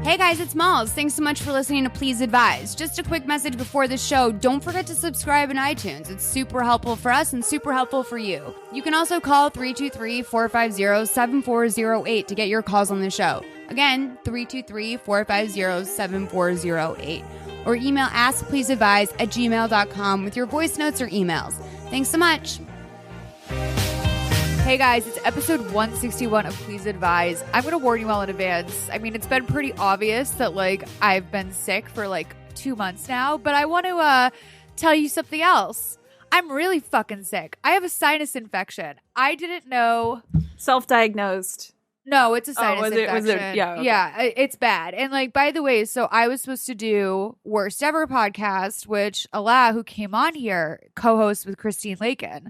Hey guys, it's Malls. Thanks so much for listening to Please Advise. Just a quick message before the show. Don't forget to subscribe in iTunes. It's super helpful for us and super helpful for you. You can also call 323-450-7408 to get your calls on the show. Again, 323-450-7408. Or email askpleaseadvise@gmail.com with your voice notes or emails. Thanks so much. Hey guys, it's episode 161 of Please Advise. I'm going to warn you all in advance. I mean, it's been pretty obvious that, I've been sick for, 2 months now, but I want to tell you something else. I'm really fucking sick. I have a sinus infection. I didn't know. Self-diagnosed. No, it's a sinus infection. Was it? Yeah. Okay. Yeah, it's bad. And, by the way, so I was supposed to do Worst Ever podcast, which Allah, who came on here, co-hosts with Christine Lakin.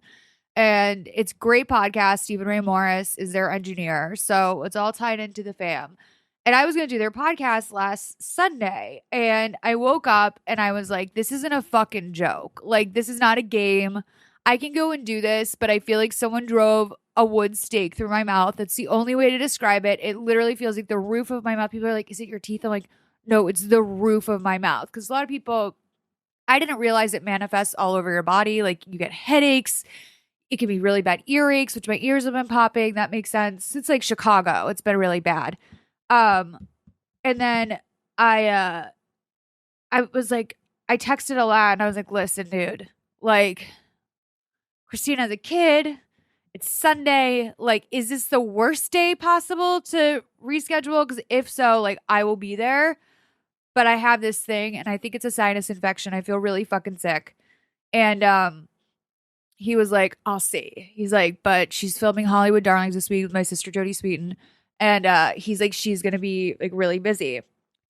And it's a great podcast. Stephen Ray Morris is their engineer. So it's all tied into the fam. And I was going to do their podcast last Sunday. And I woke up and I was like, this isn't a fucking joke. This is not a game. I can go and do this, but I feel like someone drove a wood stake through my mouth. That's the only way to describe it. It literally feels like the roof of my mouth. People are like, is it your teeth? I'm like, no, it's the roof of my mouth. Because a lot of people, I didn't realize it manifests all over your body. You get headaches. It can be really bad earaches, which my ears have been popping. That makes sense. It's like Chicago. It's been really bad. And then I was like, I texted a lot and I was like, listen, dude, Christina has a kid. It's Sunday. Is this the worst day possible to reschedule? Because if so, I will be there. But I have this thing and I think it's a sinus infection. I feel really fucking sick. And, he was like, I'll see. He's like, but she's filming Hollywood Darlings this week with my sister Jodie Sweetin. And he's like, she's going to be really busy.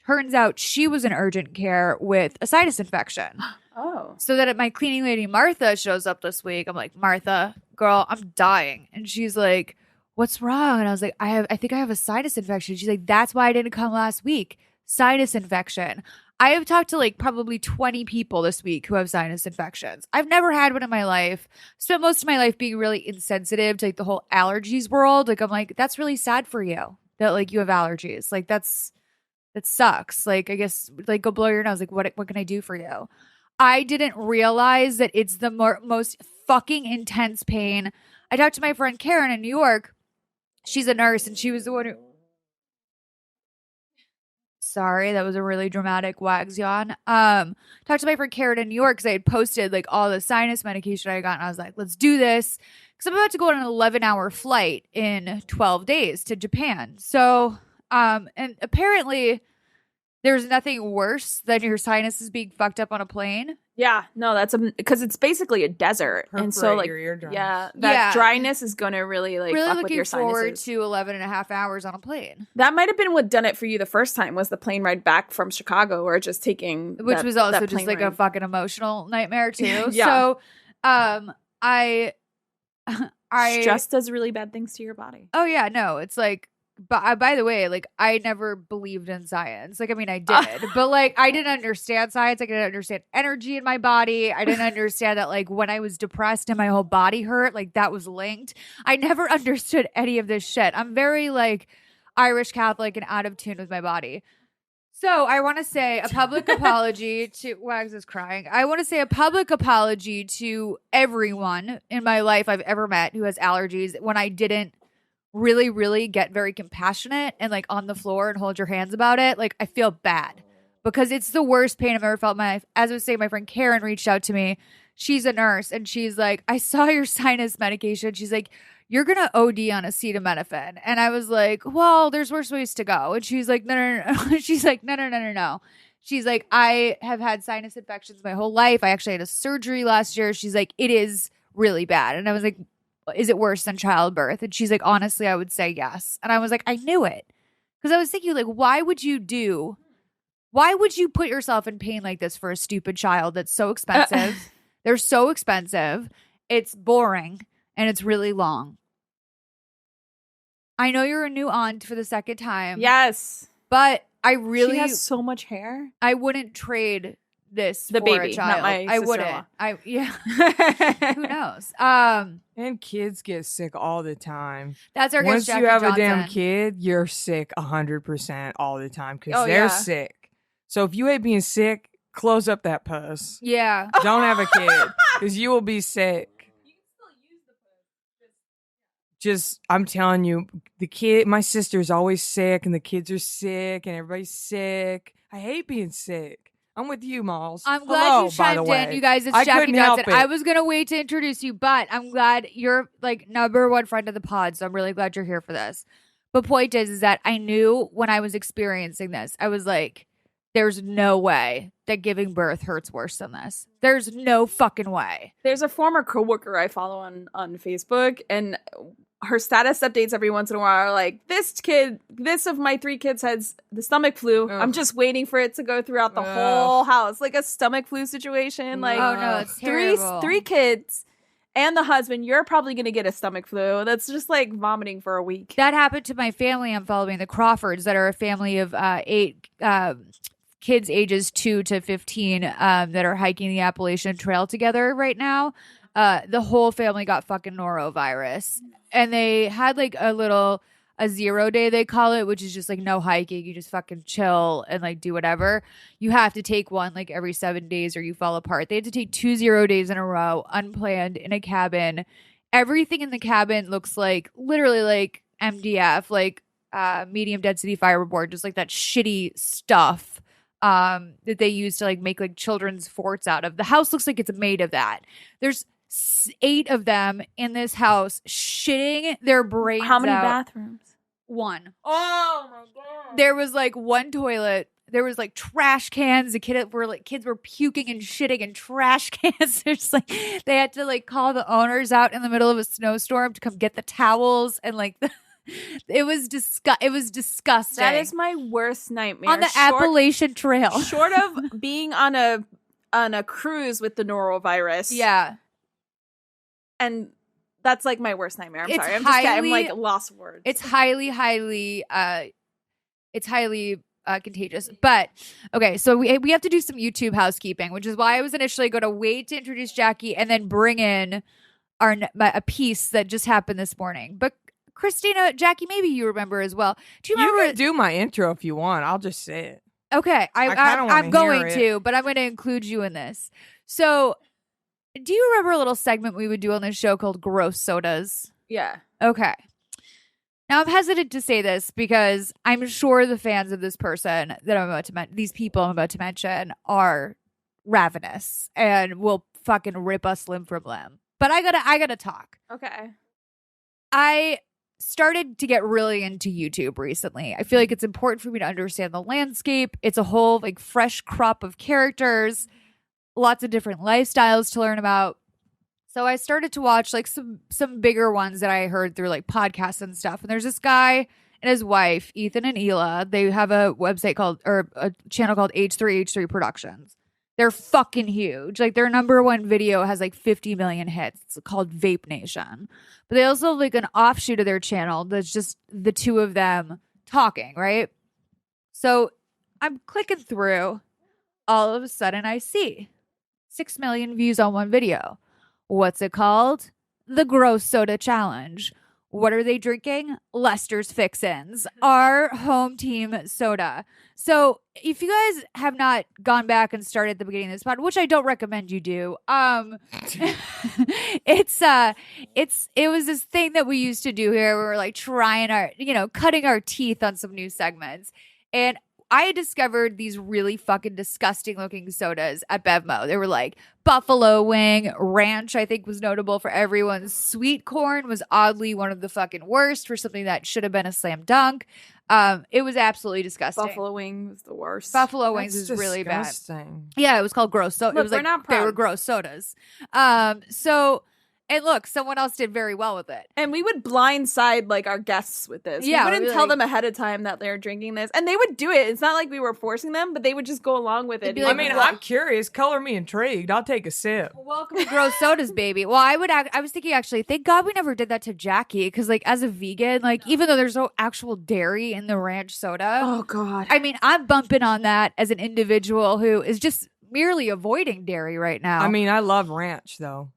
Turns out she was in urgent care with a sinus infection. Oh. So that my cleaning lady Martha shows up this week. I'm like, Martha, girl, I'm dying. And she's like, what's wrong? And I was like, I think I have a sinus infection. She's like, that's why I didn't come last week. Sinus infection. I have talked to probably 20 people this week who have sinus infections. I've never had one in my life. Spent most of my life being really insensitive to the whole allergies world. I'm like, that's really sad for you that you have allergies. That sucks. I guess go blow your nose. What can I do for you? I didn't realize that it's the most fucking intense pain. I talked to my friend Karen in New York. She's a nurse and she was the one who. Sorry, that was a really dramatic wags yawn. Talked to my friend Karen in New York because I had posted all the sinus medication I got, and I was like, let's do this because I'm about to go on an 11-hour flight in 12 days to Japan. So, and apparently there's nothing worse than your sinuses being fucked up on a plane. Yeah, no, that's because it's basically a desert, and so your eardrums. Dryness is going to really fuck with your sinuses. Really looking forward to 11 and a half hours on a plane. That might have been what done it for you the first time was the plane ride back from Chicago, or just taking which was also just a fucking emotional nightmare too. Yeah. So, I stress does really bad things to your body. Oh yeah, no, it's But by the way, I never believed in science. I mean, I did, but I didn't understand science. I didn't understand energy in my body. I didn't understand that when I was depressed and my whole body hurt, that was linked. I never understood any of this shit. I'm very Irish Catholic and out of tune with my body. So I want to say a public apology to Wags is crying. I want to say a public apology to everyone in my life I've ever met who has allergies when I didn't really, really get very compassionate and on the floor and hold your hands about it. I feel bad because it's the worst pain I've ever felt in my life. As I was saying, my friend Karen reached out to me. She's a nurse and she's like, I saw your sinus medication. She's like, you're going to OD on acetaminophen. And I was like, well, there's worse ways to go. And she's like, no. She's like, no. She's like, I have had sinus infections my whole life. I actually had a surgery last year. She's like, it is really bad. And I was like, is it worse than childbirth? And she's like, honestly, I would say yes. And I was like, I knew it. Because I was thinking, why would you put yourself in pain like this for a stupid child that's so expensive? They're so expensive. It's boring. And it's really long. I know you're a new aunt for the second time. Yes. But I really. She has so much hair. I wouldn't trade this The for baby, a child. not my I sister-in-law. wouldn't. Who knows? And kids get sick all the time. That's our Once guest, you Jackie have Johnson. a damn kid, you're sick 100% all the time because Oh, they're yeah. sick. So if you hate being sick, close up that puss. Yeah. Don't have a kid because you will be sick. Just, I'm telling you, my sister's always sick and the kids are sick and everybody's sick. I hate being sick. I'm with you, Malls. I'm glad Hello, you by the chimed way. in, you guys. It's I Jackie couldn't help Johnson. it. I was gonna wait to introduce you, but I'm glad you're like number one friend of the pod. So I'm really glad you're here for this. But point is that I knew when I was experiencing this, I was like, "There's no way that giving birth hurts worse than this. There's no fucking way." There's a former coworker I follow on Facebook, and her status updates every once in a while are like, this of my 3 kids has the stomach flu. Ugh. I'm just waiting for it to go throughout the whole house. Like a stomach flu situation. Like, Oh no, it's terrible. three kids and the husband, you're probably going to get a stomach flu. That's just like vomiting for a week. That happened to my family. I'm following the Crawfords, that are a family of 8 kids ages 2 to 15 that are hiking the Appalachian Trail together right now. The whole family got fucking norovirus, and they had like a 0 day, they call it, which is just like no hiking. You just fucking chill and like do whatever. You have to take one like every 7 days or you fall apart. They had to take 2 0 days in a row, unplanned, in a cabin. Everything in the cabin looks like literally like MDF, like medium density fiberboard, just like that shitty stuff that they use to like make like children's forts out of. The house looks like it's made of that. There's 8 of them in this house shitting their brains out. How many bathrooms? 1. Oh my God. There was like 1 toilet. There was like trash cans. Kids were puking and shitting in trash cans. There's like, they had to like call the owners out in the middle of a snowstorm to come get the towels, and like it was disgusting. That is my worst nightmare. on the Appalachian Trail. Short of being on a cruise with the norovirus. Yeah. And that's like my worst nightmare. I'm It's sorry. I'm highly- like lost of words. It's highly contagious. But okay, so we have to do some YouTube housekeeping, which is why I was initially going to wait to introduce Jackie and then bring in a piece that just happened this morning. But Christina, Jackie, maybe you remember as well. Do you You remember? can do my intro if you want. I'll just say it. Okay, I kinda I'm wanna going hear to, but I'm going to include you in this. So, do you remember a little segment we would do on this show called Gross Sodas? yeah. Okay. Now, I'm hesitant to say this because I'm sure the fans of this person that I'm about to these people I'm about to mention are ravenous and will fucking rip us limb from limb. But I gotta talk. Okay. I started to get really into YouTube recently. I feel like it's important for me to understand the landscape. It's a whole like fresh crop of characters, lots of different lifestyles to learn about. So I started to watch like some bigger ones that I heard through like podcasts and stuff. And there's this guy and his wife, Ethan and Hila. They have a website or a channel called H3H3 Productions. They're fucking huge. Like their number one video has like 50 million hits. It's called Vape Nation. But they also have like an offshoot of their channel that's just the two of them talking, right? So I'm clicking through. All of a sudden I see 6 million views on one video. What's it called? The Gross Soda Challenge. What are they drinking? Lester's Fixins, our home team soda. So if you guys have not gone back and started at the beginning of this pod, which I don't recommend you do, it was this thing that we used to do here. We were like trying cutting our teeth on some new segments. And I had discovered these really fucking disgusting looking sodas at Bevmo. They were like buffalo wing, ranch, I think was notable for everyone. Sweet corn was oddly one of the fucking worst for something that should have been a slam dunk. It was absolutely disgusting. Buffalo wing was the worst. Buffalo wings That's is really bad. disgusting. Yeah, it was called gross. So it Look, was we're like not they proud. were gross sodas. And look, someone else did very well with it. And we would blindside like our guests with this. Yeah, we wouldn't we'd be tell like- them ahead of time that they're drinking this, and they would do it. It's not like we were forcing them, but they would just go along with They'd it. be I like, mean, what- I'm curious. Color me intrigued. I'll take a sip. Welcome to gross sodas, baby. Well, I was thinking actually, thank God we never did that to Jackie because, like, as a vegan, like, even though there's no actual dairy in the ranch soda, oh god, I mean, I'm bumping on that as an individual who is just merely avoiding dairy right now. I mean, I love ranch though.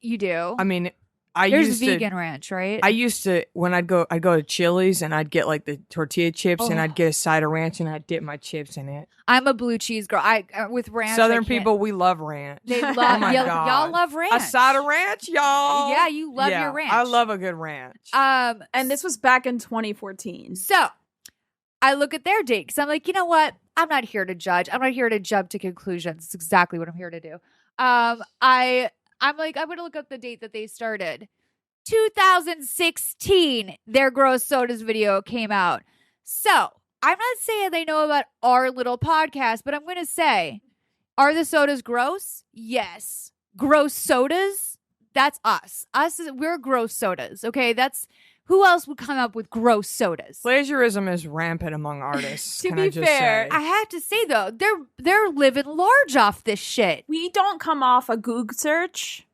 You do. I mean, There's vegan ranch, right? I used to when I'd go to Chili's and I'd get like the tortilla chips and I'd get a side of ranch and I'd dip my chips in it. I'm a blue cheese girl. With ranch. Southern people, we love ranch. They love. Oh my God. Y'all love ranch. A side of ranch, y'all. Yeah, you love your ranch. I love a good ranch. And this was back in 2014. So I look at their date because I'm like, you know what? I'm not here to judge. I'm not here to jump to conclusions. It's exactly what I'm here to do. I'm like, I'm going to look up the date that they started. 2016, their Gross Sodas video came out. So I'm not saying they know about our little podcast, but I'm going to say, are the sodas gross? Yes. Gross sodas? That's us. We're gross sodas. Okay. Who else would come up with gross sodas? Plagiarism is rampant among artists. To can be I just fair, say? I have to say though, they're living large off this shit. We don't come off a Google search.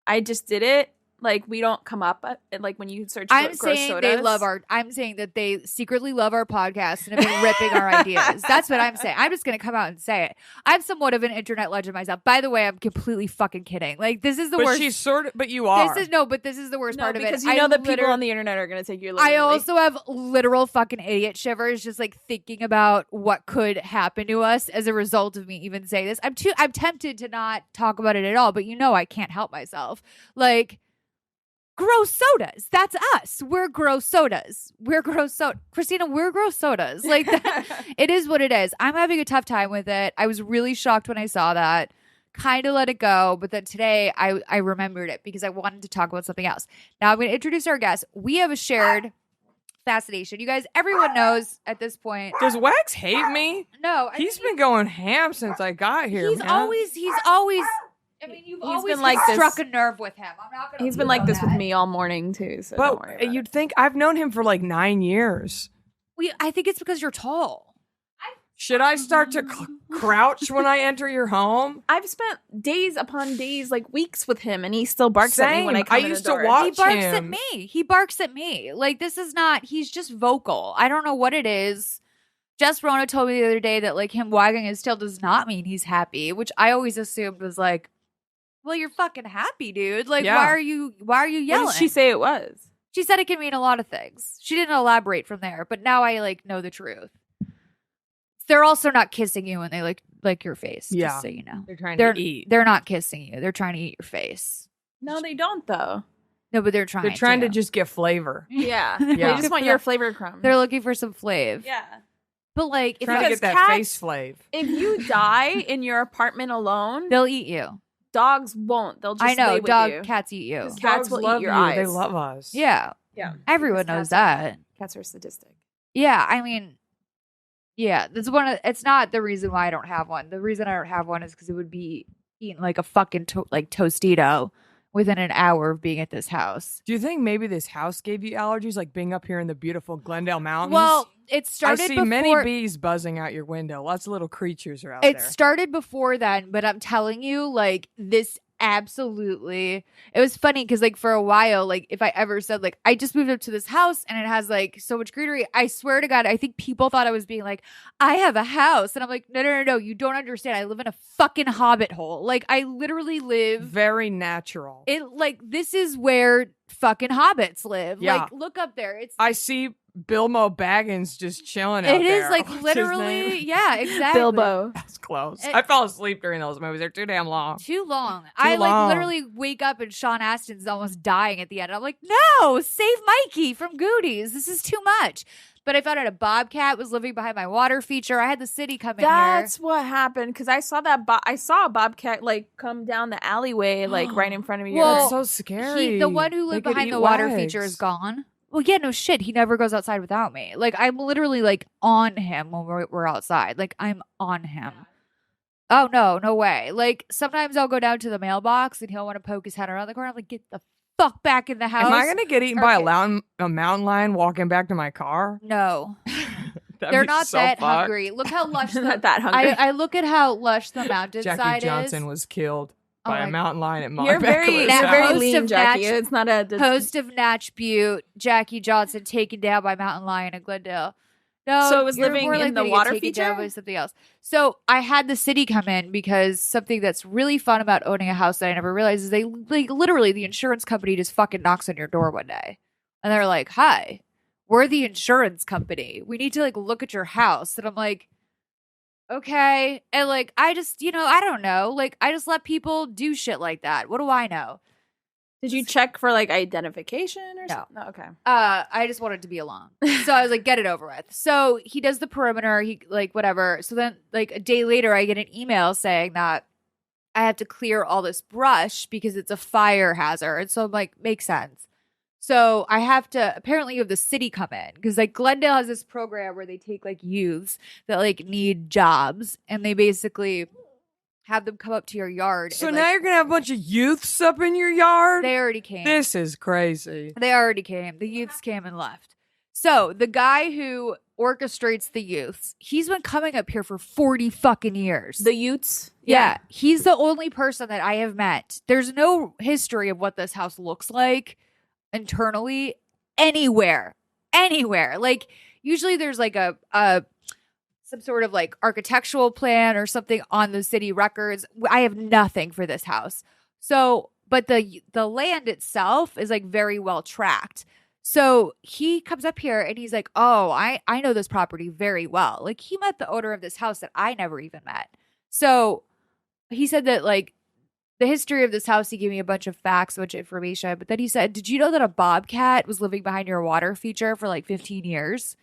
I just did it. Like, we don't come up like when you search I'm gross saying sodas. they love I'm saying that they secretly love our podcast and have been ripping our ideas. That's what I'm saying. I'm just going to come out and say it. I'm somewhat of an internet legend myself. By the way, I'm completely fucking kidding. Like, this is the worst. But you are. This is the worst part of it. Because you know that people on the internet are going to take you literally. I also have literal fucking idiot shivers just like thinking about what could happen to us as a result of me even saying this. I'm tempted to not talk about it at all, but I can't help myself. Like, gross sodas. That's us. We're gross sodas. Christina, we're gross sodas. Like, it is what it is. I'm having a tough time with it. I was really shocked when I saw that. Kind of let it go. But then today I remembered it because I wanted to talk about something else. Now I'm going to introduce our guest. We have a shared fascination. You guys, everyone knows at this point. Does Wax hate me? No. He's been going ham since I got here. He's always. I mean, you've always been like struck a nerve with him. I'm not gonna. He's been like this with me all morning too. So don't worry about you'd think I've known him for like 9 years. I think it's because you're tall. Should I start to crouch when I enter your home? I've spent days upon days, like weeks with him, and he still barks at me when I come in the door. Watch he barks him. at me. He barks at me. Like, this is not. He's just vocal. I don't know what it is. Jess Rona told me the other day that like him wagging his tail does not mean he's happy, which I always assumed was like, well, you're fucking happy, dude. Like, why are you yelling? What did she say it was? She said it can mean a lot of things. She didn't elaborate from there, but now I like know the truth. They're also not kissing you when they like your face. Yeah, just so you know, they're trying to eat. They're not kissing you. They're trying to eat your face. No, they don't though. No, but they're trying. They're trying to just get flavor. Yeah, Yeah. They just want your flavor crumb. They're looking for some flav. Yeah. But like, Trying to get that face flav. If you die in your apartment alone, they'll eat you. Dogs won't. They'll just lay with you. Cats eat you. Cats will eat your eyes. They love us. Yeah. Yeah. Everyone knows that. Cats are sadistic. Yeah, I mean, yeah, that's it's not the reason why I don't have one. The reason I don't have one is because it would be eating like a fucking Tostito within an hour of being at this house. Do you think maybe this house gave you allergies, like being up here in the beautiful Glendale Mountains? Well, it started I see before, many bees buzzing out your window. Lots of little creatures are out there. It started before then, but I'm telling you, like, this absolutely, it was funny because like for a while, like if I ever said like I just moved up to this house and it has like so much greenery, I swear to God, I think people thought I was being like, I have a house, and I'm like, no, you don't understand. I live in a fucking hobbit hole. Like, I literally live very natural. It like this is where fucking hobbits live. Yeah. Like, look up there. I see Bilbo Baggins just chilling out there. It is like What's his literally, name? yeah, exactly. Bilbo. That's close. I fell asleep during those movies. They're too damn long. Too long. Too long. Like literally wake up and Sean Astin's almost dying at the end. I'm like, no, save Mikey from Goonies. This is too much. But I found out a bobcat was living behind my water feature. I had the city come in here. That's what happened because I saw that. I saw a bobcat like come down the alleyway, like right in front of me. Well, That's so scary. The one who lived behind the water feature is gone. Well, yeah, no shit. He never goes outside without me. Like, I'm literally like on him when we're outside. Like, I'm on him. Oh, no way. Like, sometimes I'll go down to the mailbox and he'll want to poke his head around the corner. I'm like, get the fuck back in the house. Am I going to get eaten by a mountain lion walking back to my car? No. They're not so that fucked. hungry. Look how lush not that hungry. I look at how lush the mountainside Jackie Johnson is. was killed by a mountain lion at my You're very house. lean, Jackie. It's not a host of Natch Butte, Jackie Johnson taken down by mountain lion in Glendale. No, So it was you're living more in likely the to get water taken care of feature? by something else. So I had the city come in because something that's really fun about owning a house that I never realized is they like literally the insurance company just fucking knocks on your door one day, and they're like, "Hi, we're the insurance company. We need to like look at your house." And I'm like, "Okay," and like I just I don't know, like I just let people do shit like that. What do I know? Did you check for like identification or No. something? No, okay. I just wanted to be alone. So I was like, get it over with. So he does the perimeter, he like whatever. So then like a day later I get an email saying that I have to clear all this brush because it's a fire hazard. And so I'm like, makes sense. So I have to apparently you have the city come in because like Glendale has this program where they take like youths that like need jobs and they basically have them come up to your yard. So and, now like, you're gonna have a bunch of youths up in your yard? they already came. This is crazy. They already came. The youths came and left. So the guy who orchestrates the youths, he's been coming up here for 40 fucking years. The Utes? Yeah. He's the only person that I have met. There's no history of what this house looks like internally anywhere. Anywhere. Like usually there's like a some sort of like architectural plan or something on the city records. I have nothing for this house. So, but the land itself is like very well tracked. So he comes up here and he's like, "Oh, I know this property very well." Like he met the owner of this house that I never even met. So he said that like the history of this house, he gave me a bunch of facts, a bunch of information. But then he said, "Did you know that a bobcat was living behind your water feature for like 15 years?"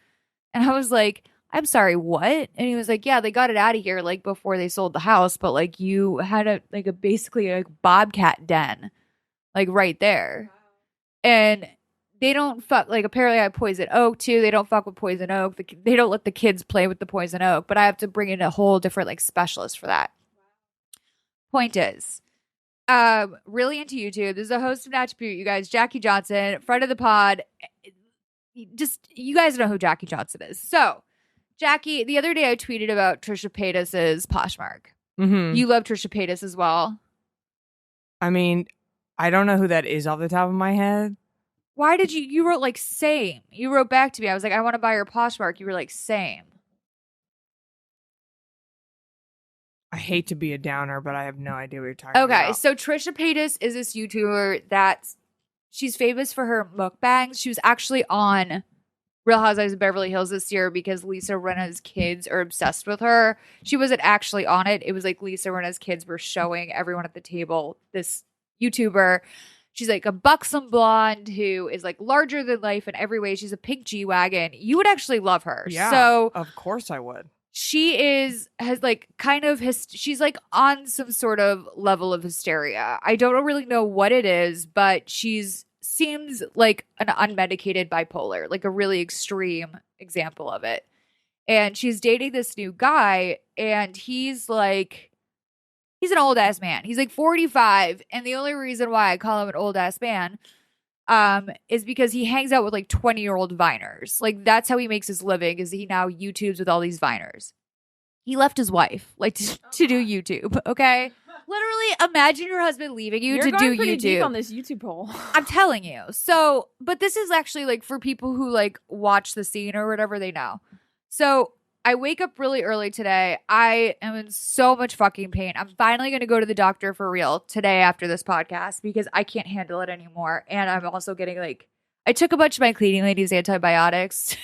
And I was like, "I'm sorry, what?" And he was like, "Yeah, they got it out of here like before they sold the house, but like you had a basically a bobcat den like right there." And they don't fuck like apparently I have poison oak too. They don't fuck with poison oak. They don't let the kids play with the poison oak, but I have to bring in a whole different like specialist for that. Point is, really into YouTube. This is a host of Natch Butte, you guys, Jackie Johnson, friend of the pod. Just you guys know who Jackie Johnson is. So Jackie, the other day I tweeted about Trisha Paytas's Poshmark. Mm-hmm. You love Trisha Paytas as well. I mean, I don't know who that is off the top of my head. Why did you wrote like same? You wrote back to me. I was like, I want to buy your Poshmark. You were like, same. I hate to be a downer, but I have no idea what you're talking about. Okay, so Trisha Paytas is this YouTuber that she's famous for her mukbangs. She was actually on Real Housewives of Beverly Hills this year because Lisa Rinna's kids are obsessed with her. She wasn't actually on it. It was like Lisa Rinna's kids were showing everyone at the table this YouTuber. She's like a buxom blonde who is like larger than life in every way. She's a pink G-Wagon. You would actually love her. Yeah, so of course I would. she has like kind of she's like on some sort of level of hysteria. I don't really know what it is, but seems like an unmedicated bipolar, like a really extreme example of it. And she's dating this new guy, and he's an old ass man. He's like 45, and the only reason why I call him an old ass man is because he hangs out with like 20-year-old Viners. Like that's how he makes his living, is he now YouTubes with all these Viners. He left his wife like to do YouTube, okay? Literally imagine your husband leaving you You're to going do pretty YouTube. deep on this YouTube poll. I'm telling you. So, but this is actually like for people who like watch the scene or whatever, they know. So I wake up really early today. I am in so much fucking pain. I'm finally going to go to the doctor for real today after this podcast because I can't handle it anymore. And I'm also getting like, I took a bunch of my cleaning lady's antibiotics.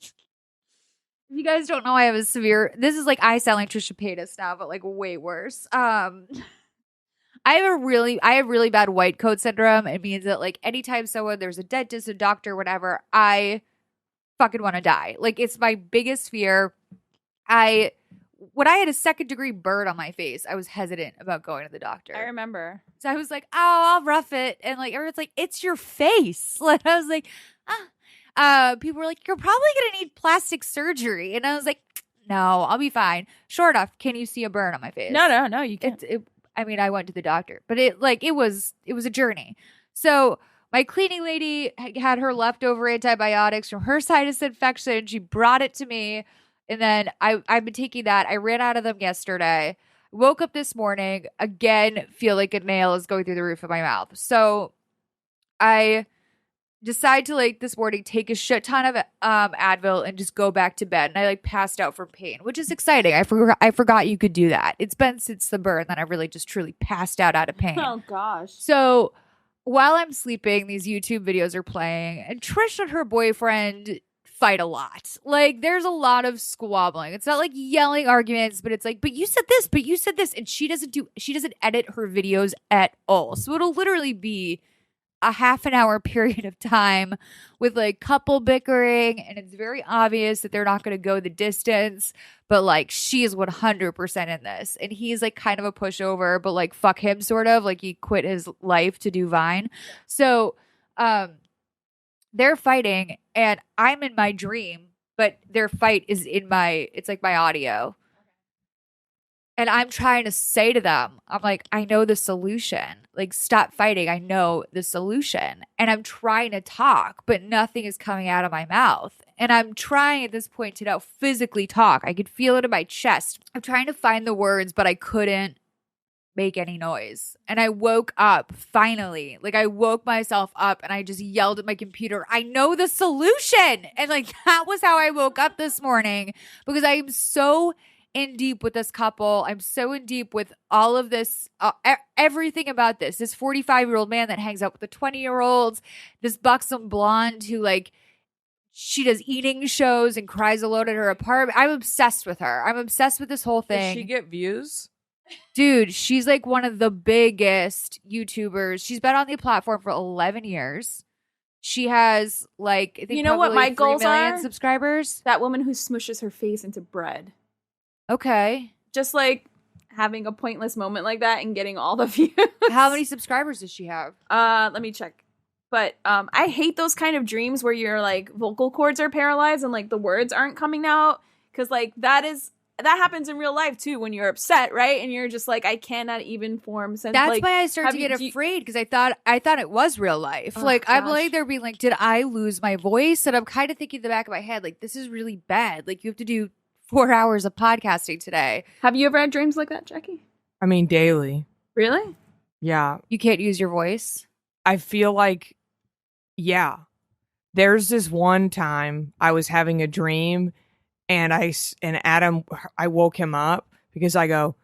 If you guys don't know, I have this is like I sound like Trisha Paytas now, but like way worse. I have really bad white coat syndrome. It means that like anytime there's a dentist, a doctor, whatever, I fucking want to die. Like it's my biggest fear. When I had a 2nd-degree burn on my face, I was hesitant about going to the doctor. I remember. So I was like, oh, I'll rough it. And like everyone's like, it's your face. Like I was like, people were like, you're probably gonna need plastic surgery. And I was like, no, I'll be fine. Sure enough, can you see a burn on my face? No, you can't. I mean, I went to the doctor, but it was a journey. So my cleaning lady had her leftover antibiotics from her sinus infection. She brought it to me, and then I've been taking that. I ran out of them yesterday. Woke up this morning, again, feel like a nail is going through the roof of my mouth. So I decide to like this morning take a shit ton of Advil and just go back to bed. And I like passed out from pain, which is exciting. I forgot you could do that. It's been since the burn that I really just truly passed out of pain. Oh gosh. So while I'm sleeping, these YouTube videos are playing, and Trish and her boyfriend fight a lot. Like there's a lot of squabbling. It's not like yelling arguments, but it's like, but you said this, and she doesn't edit her videos at all. So it'll literally be a half an hour period of time with like couple bickering, and it's very obvious that they're not going to go the distance, but like she is 100% in this, and he's like kind of a pushover, but like fuck him sort of, like he quit his life to do Vine. So they're fighting, and I'm in my dream, but their fight is it's like my audio. And I'm trying to say to them, I'm like, I know the solution. Like, stop fighting. I know the solution. And I'm trying to talk, but nothing is coming out of my mouth. And I'm trying at this point to now physically talk. I could feel it in my chest. I'm trying to find the words, but I couldn't make any noise. And I woke up finally. Like, I woke myself up and I just yelled at my computer, I know the solution. And like, that was how I woke up this morning, because I am so in deep with this couple. I'm so in deep with all of this, everything about this 45-year-old man that hangs out with the 20-year-olds, this buxom blonde who like, she does eating shows and cries alone at her apartment. I'm obsessed with her. I'm obsessed with this whole thing. Does she get views? Dude, she's like one of the biggest YouTubers. She's been on the platform for 11 years. She has like, I think, you know what my goals 3 million are? subscribers. That woman who smushes her face into bread. Okay. Just like having a pointless moment like that and getting all the views. How many subscribers does she have? Let me check. But I hate those kind of dreams where your like vocal cords are paralyzed and like the words aren't coming out, because like that happens in real life too when you're upset, right? And you're just like, I cannot even form sense. That's like, why I started to get afraid, because I thought it was real life. Oh, like I'm gosh. like there being like, did I lose my voice? And I'm kind of thinking in the back of my head, like, this is really bad. Like you have to do 4 hours of podcasting today. Have you ever had dreams like that, Jackie? I mean, daily. Really? Yeah. You can't use your voice. I feel like, yeah. There's this one time I was having a dream, and Adam, I woke him up because I go,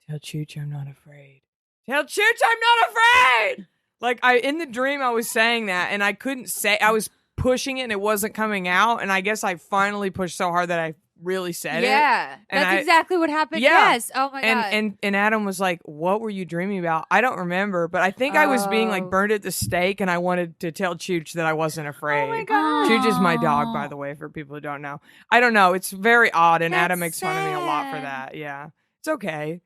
tell Chooch I'm not afraid. Tell Chooch I'm not afraid. Like in the dream I was saying that, and I couldn't say, I was pushing it and it wasn't coming out. And I guess I finally pushed so hard that I really said it. Yeah. That's exactly what happened. Yeah. Yes. Oh my God. And Adam was like, what were you dreaming about? I don't remember, but I think I was being like burned at the stake, and I wanted to tell Chooch that I wasn't afraid. Oh my God. Chooch is my dog, by the way, for people who don't know. I don't know. It's very odd, and That's Adam makes fun of me a lot for sad. that. Yeah. It's okay.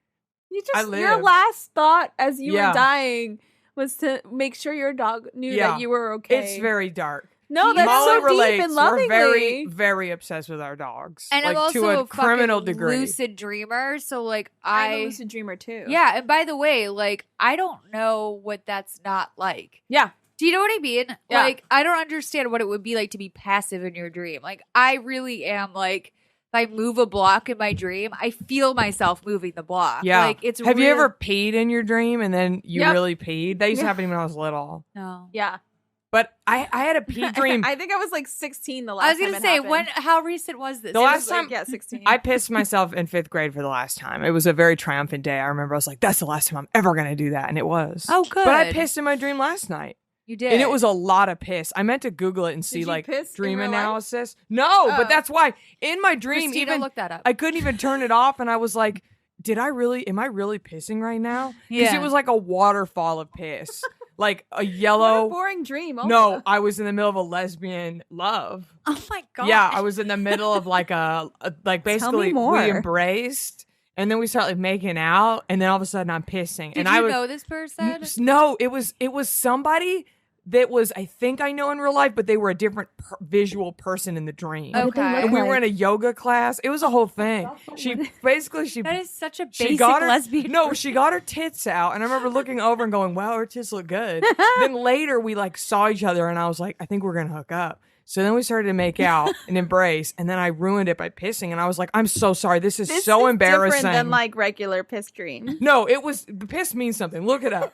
Your live. last thought as you Yeah. were dying was to make sure your dog knew that you were okay. It's very dark. No, that's Molly so relates. deep and lovingly. We're very, very obsessed with our dogs. And like, I'm also to a criminal fucking degree. lucid dreamer. So like I'm a lucid dreamer too. Yeah, and by the way, like I don't know what that's not like. Yeah. Do you know what I mean? Yeah. Like I don't understand what it would be like to be passive in your dream. Like I really am like, if I move a block in my dream, I feel myself moving the block. Yeah. Like it's Have you real- ever peed in your dream and then you Yep. really peed? That used to Yeah. happen when I was little. No. Yeah. But I had a pee dream. I think I was like 16 the last I was time gonna it say, happened. how recent was this? The It last was, like, time- yeah, 16. I pissed myself in 5th grade for the last time. It was a very triumphant day. I remember I was like, that's the last time I'm ever going to do that. And it was. Oh, good. But I pissed in my dream last night. You did. And it was a lot of piss. I meant to Google it and see you like piss in dream real life? analysis. No, Oh. but that's why in my dream, Christina, even look that up. I couldn't even turn it off. And I was like, am I really pissing right now? Because Yeah. it was like a waterfall of piss. Like a What yellow. a boring dream. Also. No, I was in the middle of a lesbian love. Oh my God. Yeah, I was in the middle of like like basically more. we embraced, and then we started like making out, and then all of a sudden I'm pissing. Did and you I was know this person? no, it was somebody that was I think I know in real life, but they were a different visual person in the dream. Okay. And we were in a yoga class. It was a whole thing. She That is such a she basic got her lesbian. no, she got her tits out, and I remember looking over and going, "Wow, her tits look good." Then later we like saw each other, and I was like, "I think we're gonna hook up." So then we started to make out and embrace, and then I ruined it by pissing, and I was like, "I'm so sorry. This is so embarrassing." Different than like regular piss dream. No, it was the piss means something. Look it up.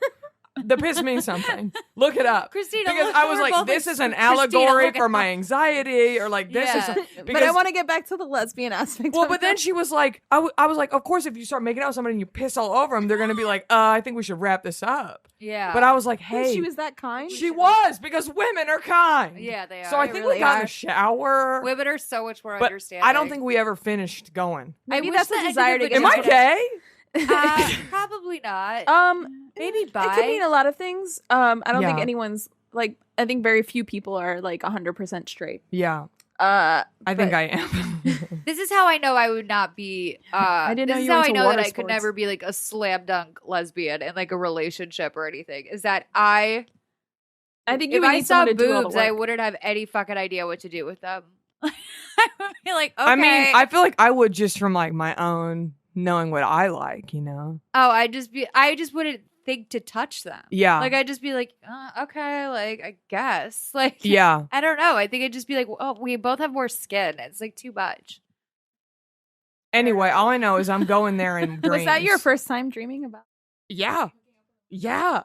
The piss means something. Look it up. Christina, because look, I was we're like, both this like, is an Christina, allegory look for it my anxiety, or like this Yeah. is. But I want to get back to the lesbian aspect. Well, of but then it. she was like, I was like, of course, if you start making out with somebody and you piss all over them, they're gonna be like, I think we should wrap this up. Yeah. But I was like, hey, she was that kind. she was, because women are kind. Yeah, they are. So I They think really we got in are. the shower. Women are so much more but understanding. I don't think we ever finished going. Maybe wish that's the a ending desire of to the get Am I into gay? Probably not. Maybe It could mean a lot of things. I don't think Yeah. anyone's like. I think very few people are like 100% straight. Yeah, I I think I am. This is how I know I would not be. I didn't know This is you were how I into know that water I could sports. never be like a slam dunk lesbian in like a relationship or anything. Is that I think you if would I need saw someone to do all the boobs, I work. wouldn't have any fucking idea what to do with them. I would be like, okay. I mean, I feel like I would just from like my own knowing what I like, I just wouldn't think to touch them. Yeah. Like I'd just be like, okay, like I guess, like Yeah. I don't know. I think it'd just be like, oh, we both have more skin. It's like too much. Anyway, all I know is I'm going there in dreams. Was that your first time dreaming about? Yeah. Yeah.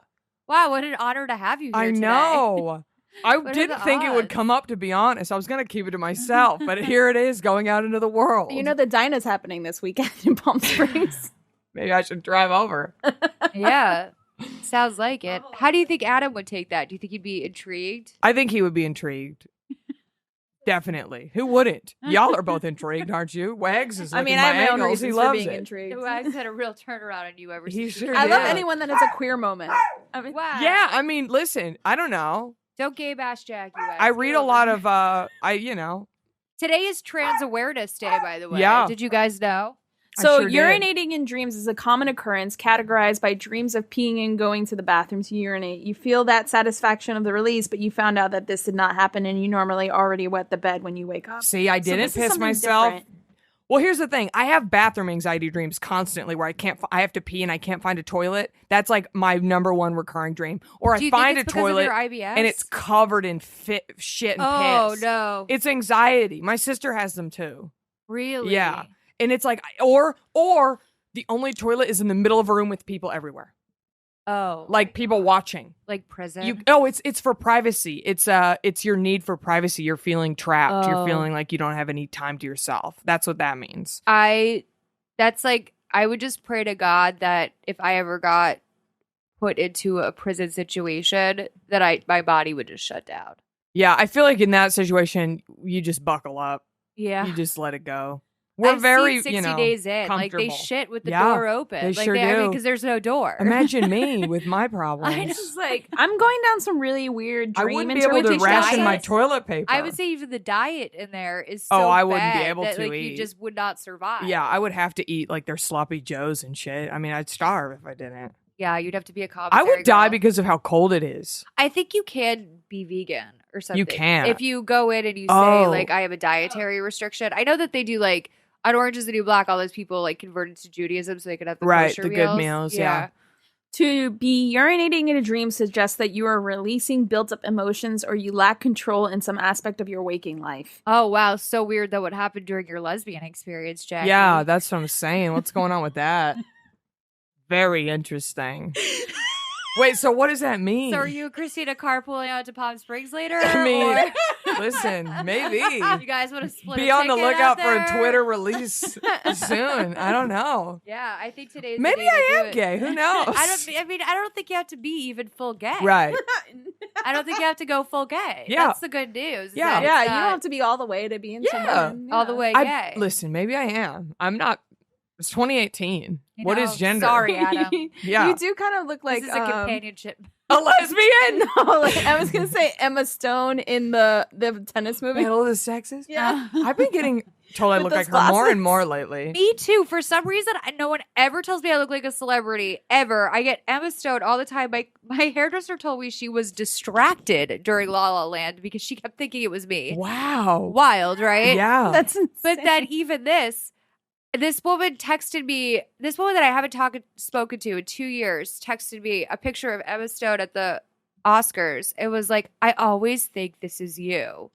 Wow, what an honor to have you here I today. know. I What are didn't the think it would odds? come up, to be honest. I was going to keep it to myself, but here it is going out into the world. You know, the Dyna's happening this weekend in Palm Springs. Maybe I should drive over. Yeah. Sounds like it. How do you think Adam would take that? Do you think he'd be intrigued? I think he would be intrigued. Definitely. Who wouldn't? Y'all are both intrigued, aren't you? Wags is I looking mean, I my have my own angles. He reasons for loves being it. intrigued. Wags had a real turnaround on you ever He since. sure I love did. anyone that has a queer moment. I mean, Wow. Yeah, I mean, listen, I don't know. Don't gay bash Jackie. Wags. I Get read a over lot it. of Today is Trans Awareness Day, by the way. Yeah. Did you guys know? so sure did. urinating in dreams is a common occurrence categorized by dreams of peeing and going to the bathroom to urinate. You feel that satisfaction of the release, but you found out that this did not happen, and you normally already wet the bed when you wake up. See, I So didn't this is piss something myself. different. Well, here's the thing. I have bathroom anxiety dreams constantly where I have to pee and I can't find a toilet. That's like my number one recurring dream. Or Do I you find think a it's because of toilet your IBS? and it's covered in shit and Oh, piss. no. It's anxiety. My sister has them too. Really? Yeah. And it's like or the only toilet is in the middle of a room with people everywhere. Oh. Like people watching. Like prison? It's for privacy. It's your need for privacy. You're feeling trapped. You're Oh. feeling like you don't have any time to yourself. That's what that means. I would just pray to God that if I ever got put into a prison situation, that my body would just shut down. Yeah, I feel like in that situation, you just buckle up. Yeah. You just let it go. We're I've very, seen 60 you know, days in. Like they comfortable. shit with the Yeah, door open. they like sure I mean, do. because there's no door. Imagine me with my problems. It's like I'm going down some really weird I dream wouldn't be able to interpretation ration my sites. toilet paper. I would say even the diet in there is so Oh, I wouldn't be bad able that, to like, eat. you just would not survive. Yeah, I would have to eat like their sloppy joes and shit. I mean, I'd starve if I didn't. Yeah, you'd have to be a I commissary would die girl. because of how cold it is. I think you can be vegan or something. can. If you go in and you say, Oh. like, I have a dietary restriction. I know that they do, like, on Orange is the New Black, all those people, like, converted to Judaism so they could have the Right, kosher the good meals, yeah. To be urinating in a dream suggests that you are releasing built-up emotions or you lack control in some aspect of your waking life. Oh, wow. So weird that what happened during your lesbian experience, Jackie. Yeah, that's what I'm saying. What's going on with that? Very interesting. Wait, so what does that mean? So are you and Christina carpooling out to Palm Springs later? I mean, or listen, maybe. you guys want to split Be a on the ticket lookout out for a there? Twitter release soon. I don't know. Yeah, I think today's the Maybe day to I do am it. gay. Who knows? I don't think you have to be even full gay. Right. I don't think you have to go full gay. Yeah. That's the good news. is Yeah. that Yeah, it's you don't not have to be all the way to be in Yeah. someone. all the way I gay. listen, maybe I am. I'm not. It's 2018. You What know, is gender? Sorry, Adam. Yeah. You do kind of look like this is a companionship. A lesbian? No, like, I was gonna say Emma Stone in the tennis movie. Battle of the Sexes? Yeah. I've been getting told I With look those like her more glasses. and more lately. Me too. For some reason, no one ever tells me I look like a celebrity ever. I get Emma Stone all the time. My hairdresser told me she was distracted during La La Land because she kept thinking it was me. Wow. Wild, right? Yeah. That's insane. But then even this woman texted me, this woman that I haven't spoken to in 2 years texted me a picture of Emma Stone at the Oscars. It was like, I always think this is you.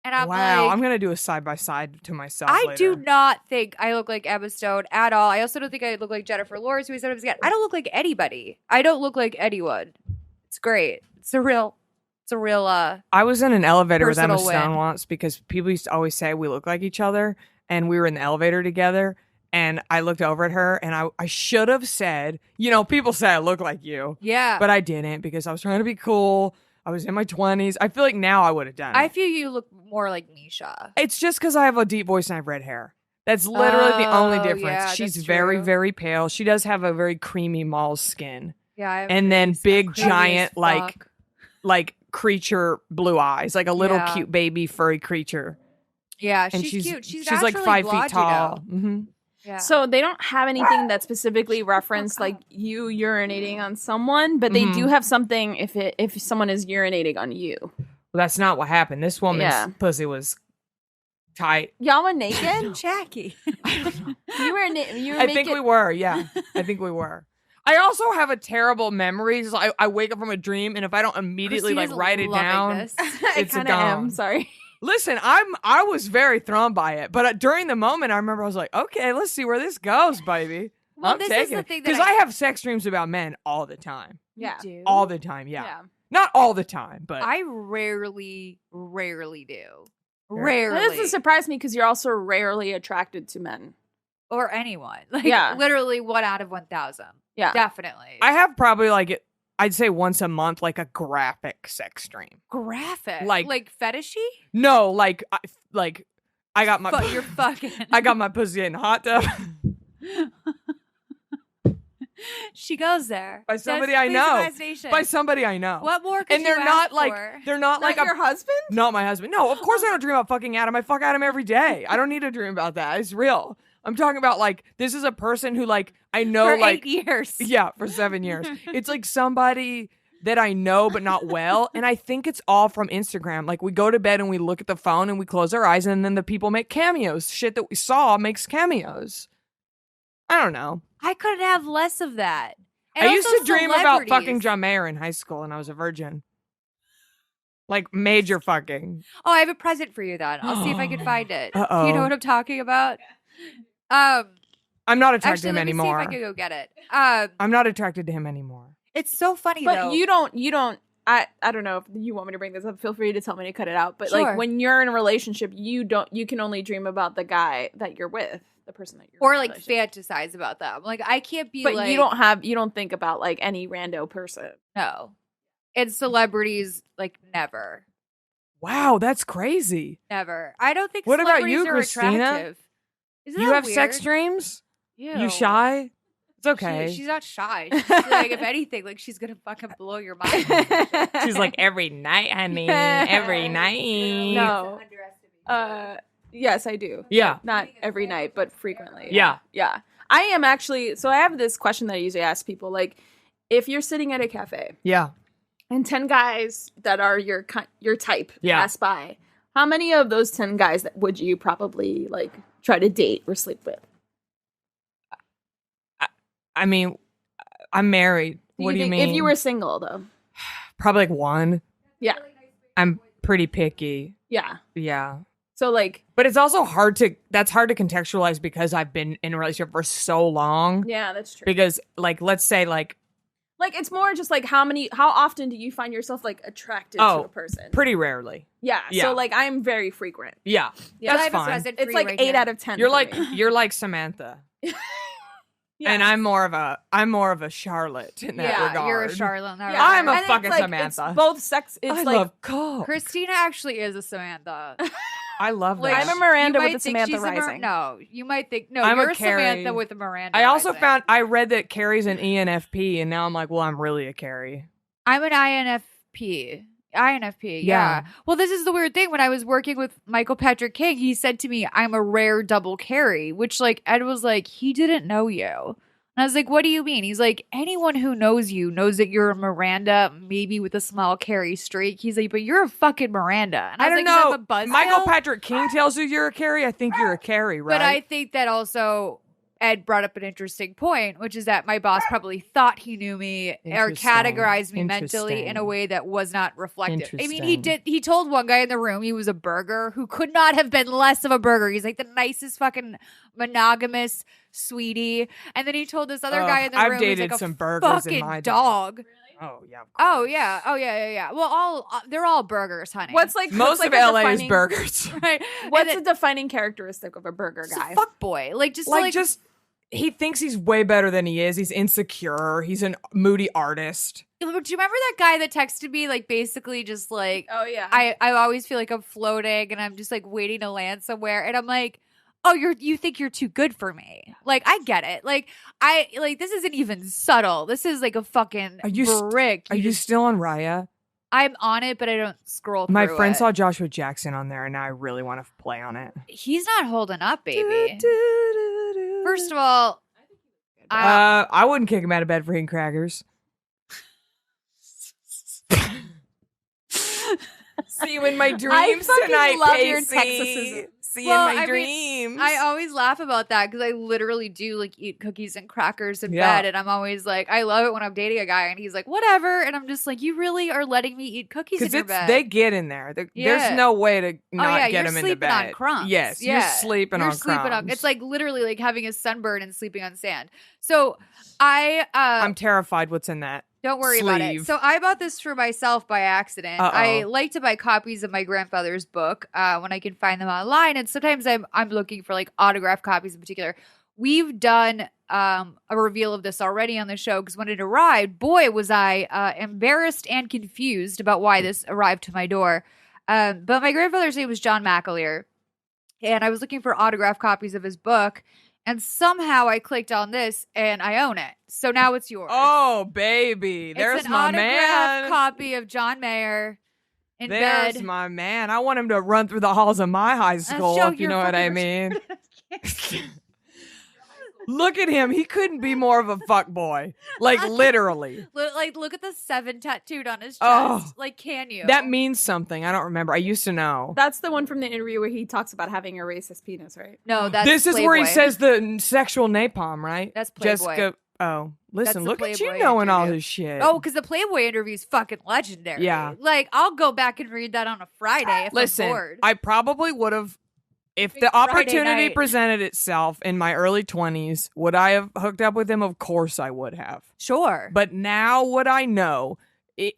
And I'm wow. like, I'm going to do a side by side to myself. I later. do not think I look like Emma Stone at all. I also don't think I look like Jennifer Lawrence, who I sometimes get. I don't look like anybody. I don't look like anyone. It's great. It's a real I was in an elevator with Emma personal Stone win. once because people used to always say we look like each other, and we were in the elevator together, and I looked over at her, and I should have said, people say I look like you, yeah. but I didn't because I was trying to be cool. I was in my 20s. I feel like now I would have done it. I feel you look more like Misha. It's just because I have a deep voice and I have red hair. That's literally the only Oh, difference. yeah, She's that's very, true. very pale. She does have a very creamy mauve skin. Yeah. And then big, creepy as giant, fuck. like creature blue eyes, like a little Yeah. cute baby furry creature. Yeah, And she's cute. She's like naturally 5 blonde, feet tall. Mm-hmm. Yeah. So they don't have anything that specifically referenced like you urinating on someone, but they do have something if someone is urinating on you. Well, that's not what happened. This woman's pussy was tight. Y'all were naked? Jackie. You were I think we were. Yeah, I think we were. I also have a terrible memory. So I wake up from a dream, and if I don't immediately Christina's write it loving down, this. I it's kind of gone. am. Sorry. Listen, I was very thrown by it, but during the moment, I remember I was like, okay, let's see where this goes, baby. Well, I'm this is taking the it thing that because I have sex dreams about men all the time, Yeah. do. all the time. Yeah, not all the time, but I rarely do. Yeah. Rarely. That doesn't surprise me because you're also rarely attracted to men. Or anyone. Like, Yeah. literally 1 out of 1,000. Yeah. Definitely. I have probably I'd say once a month, like a graphic sex dream. Graphic. Like- Like fetishy? No, I got my But you're fucking. I got my pussy in a hot tub She goes there. By somebody That's I know. imagination. by somebody I know. What more could And they're you not ask like for? they're not like Not your husband? not my husband. No, of course I don't dream about fucking Adam. I fuck Adam every day. I don't need to dream about that. It's real. I'm talking about this is a person who I know for 8 years. yeah, for 7 years. It's like somebody that I know but not well, and I think it's all from Instagram. Like we go to bed and we look at the phone and we close our eyes and then the people make cameos. Shit that we saw makes cameos. I don't know. I couldn't have less of that. And I used also to dream about fucking celebrities. John Mayer in high school and I was a virgin. Like major fucking. Oh, I have a present for you then. I'll see if I can find it. Uh-oh. You know what I'm talking about? I'm not attracted Actually, to him let me anymore. see if I can go get it. I'm not attracted to him anymore. It's so funny But though. you don't I don't know if you want me to bring this up. Feel free to tell me to cut it out. But Sure. like when you're in a relationship, you can only dream about the guy that you're with, the person that you're or in a like relationship. fantasize about them. Like I can't be But like you don't think about like any rando person. no. And celebrities like never. Wow, that's crazy. Never. I don't think What about celebrities you, are Christina? attractive. Isn't You that have sex weird? dreams? Ew. You shy? It's okay. She's not shy. She's like, if anything, like she's gonna fucking blow your mind. She's like, every night, honey. Every night. No. Yes, I do. Yeah. Not every night, but frequently. Yeah. Yeah. I am actually, so I have this question that I usually ask people, like, if you're sitting at a cafe Yeah. and 10 guys that are your type Yeah. pass by, how many of those 10 guys that would you probably like try to date or sleep with? I mean, I'm married. What do you think- mean? If you were single, though. Probably one. Yeah. I'm pretty picky. Yeah. Yeah. So, like, But it's also hard to contextualize because I've been in a relationship for so long. yeah, that's true. Because let's say Like, it's more just like how often do you find yourself like attracted to Oh, a person? pretty rarely. Yeah. Yeah. So, like, I'm very frequent. Yeah. Yeah. I That's have a fine. present for It's you like right 8 here. out of 10. You're for like me. you're like Samantha. Yeah. And I'm more of a Charlotte in that Yeah, regard. You're a Charlotte. in that Yeah. I'm a regard. And fucking it's like, Samantha. It's both sex. It's I like love cock. Christina actually is a Samantha. I love Like, that. I'm a Miranda you with might a think Samantha she's a Rising. no, you might think no. I'm a You're a Samantha Carrie. with a Miranda. I also Rising. I read that Carrie's an ENFP, and now I'm like, well, I'm really a Carrie. I'm an INFP. INFP, Yeah. yeah. Well, this is the weird thing. When I was working with Michael Patrick King, he said to me, I'm a rare double carry, which like Ed was like, he didn't know you. And I was like, what do you mean? He's like, anyone who knows you knows that you're a Miranda, maybe with a small Carrie streak. He's like, but you're a fucking Miranda. And I, I was don't like, 'cause know. I'm a buzzkill. Michael Patrick King tells you you're a Carrie. I think you're a Carrie, right? But I think that also Ed brought up an interesting point, which is that my boss probably thought he knew me or Interesting. categorized me mentally in a Interesting. way that was not reflective. I mean, Interesting. he told one guy in the room he was a burger who could not have been less of a burger. He's like the nicest fucking monogamous sweetie. And then he told this other guy in the I've room he's dated like a some burgers in fucking my day. dog. Oh yeah. Oh yeah. Well, they're all burgers, honey. What's like Most what's of like a LA is defining- burgers. right? What's a defining characteristic of a burger Just guy? a fuck boy. Like Just he thinks he's way better than he is. He's insecure. He's a moody artist. Do you remember that guy that texted me like basically just like Oh yeah. I always feel like I'm floating and I'm just like waiting to land somewhere and I'm like, oh, you think you're too good for me. Like, I get it. Like, this isn't even subtle. This is like a fucking brick. Are you still on Raya? I'm on it, but I don't scroll through My friend it. saw Joshua Jackson on there, and now I really want to play on it. He's not holding up, baby. First of all, I wouldn't kick him out of bed for eating crackers. See you in my dreams fucking tonight, love your Casey. Texasism. See you in my I dreams. mean, I always laugh about that because I literally do like eat cookies and crackers in Yeah. bed, and I'm always like, I love it when I'm dating a guy and he's like, whatever, and I'm just like, you really are letting me eat cookies in your bed? They get in there. Yeah. There's no way to not yeah, get you're them into sleeping bed. on crumbs. Yes, Yeah. you're sleeping on crumbs. It's like literally like having a sunburn and sleeping on sand. So I'm terrified what's in that. don't worry about it. sleeve. So I bought this for myself by accident. Uh-oh. I like to buy copies of my grandfather's book when I can find them online, and sometimes I'm looking for like autographed copies in particular. We've done a reveal of this already on the show because when it arrived, boy, was I embarrassed and confused about why this arrived to my door. But my grandfather's name was John McAleer, and I was looking for autographed copies of his book. And somehow I clicked on this and I own it. So now it's yours. Oh, baby. There's it's an my autographed man. copy of John Mayer in There's bed. my man. I want him to run through the halls of my high school, show if you your know what I fucking mean. Look at him. He couldn't be more of a fuck boy. Like, literally. Look at the 7 tattooed on his chest. Oh. Like, can you? That means something. I don't remember. I used to know. That's the one from the interview where he talks about having a racist penis, right? No, that's This is where he Playboy. says the sexual napalm, right? That's Playboy. Jessica. Oh, listen, the look at you Playboy knowing all interview. this shit. Oh, because the Playboy interview is fucking legendary. Yeah. Like, I'll go back and read that on a Friday if listen, I'm bored. I probably would have, if Big the Friday opportunity night. presented itself in my early 20s, would I have hooked up with him? Of course I would have. Sure. But now would I know?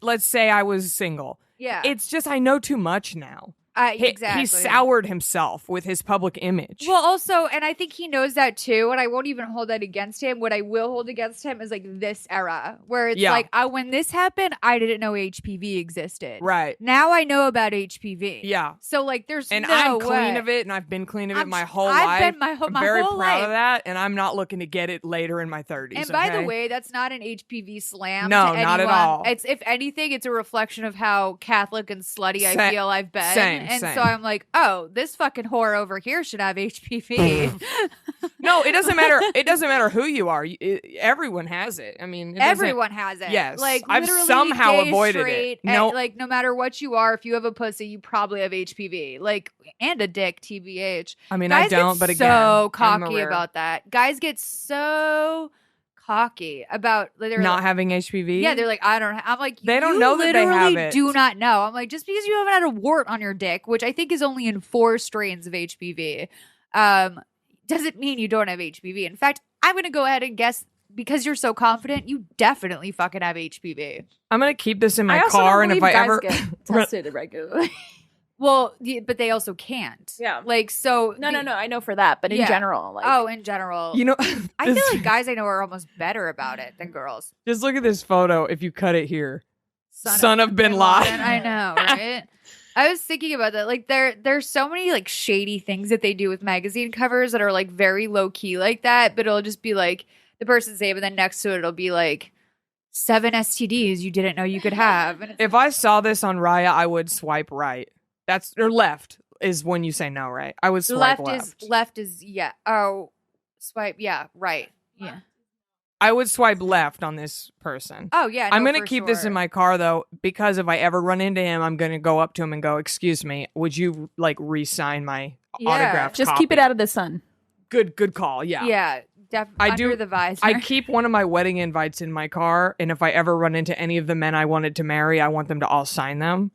Let's say I was single. yeah. It's just I know too much now. exactly. He soured himself with his public image. Well, also, and I think he knows that too, and I won't even hold that against him. What I will hold against him is like this era where it's Yeah. like, when this happened, I didn't know HPV existed. Right. Now I know about HPV. Yeah. So like, there's And no I'm clean way. of it, and I've been clean of it I'm- my whole I've life. been my I'm very whole proud life. of that, and I'm not looking to get it later in my 30s. And by the okay? way, that's not an HPV slam. No, to not at anyone. all. It's if anything, it's a reflection of how Catholic and slutty I feel I've been. same. So I'm like, oh, this fucking whore over here should have HPV. No, it doesn't matter. It doesn't matter who you are. Everyone has it. I mean, it doesn't- Everyone has it. Yes. Like I've literally somehow gay, avoided it. straight, No. like no matter what you are, if you have a pussy, you probably have HPV. Like and a dick, TBH. I mean, Guys I don't, get but again, so I'm cocky aware. about that. Guys get so cocky about they're not like, having HPV. yeah, they're like, I don't. I'm like, They don't you know that they literally have it. do not know. I'm like, just because you haven't had a wart on your dick, which I think is only in 4 strains of HPV, doesn't mean you don't have HPV. In fact, I'm gonna go ahead and guess because you're so confident, you definitely fucking have HPV. I'm gonna keep this in I my also car, don't and if believe I guys ever get tested regularly. Well, but they also can't. Yeah. Like so. No, I know for that, but in Yeah. general, like, Oh, in general, you know, I feel like guys I know are almost better about it than girls. just look at this photo. If you cut it here, Son Son of Bin Laden. I know, right? I was thinking about that. Like there's so many like shady things that they do with magazine covers that are like very low key like that, but it'll just be like the person's name and then next to it it'll be like 7 STDs you didn't know you could have. And it's if I saw this on Raya, I would swipe right. That's or left is when you say no, right? I would swipe left is yeah. Oh, swipe yeah, right. Yeah. I would swipe left on this person. Oh yeah. I'm no, gonna for keep this sure. in my car though, because if I ever run into him, I'm gonna go up to him and go, "Excuse me, would you like re-sign my Yeah. autographed just copy?" keep it out of the sun. Good call. Yeah. Yeah, definitely. I Under do- the visor. I keep one of my wedding invites in my car, and if I ever run into any of the men I wanted to marry, I want them to all sign them,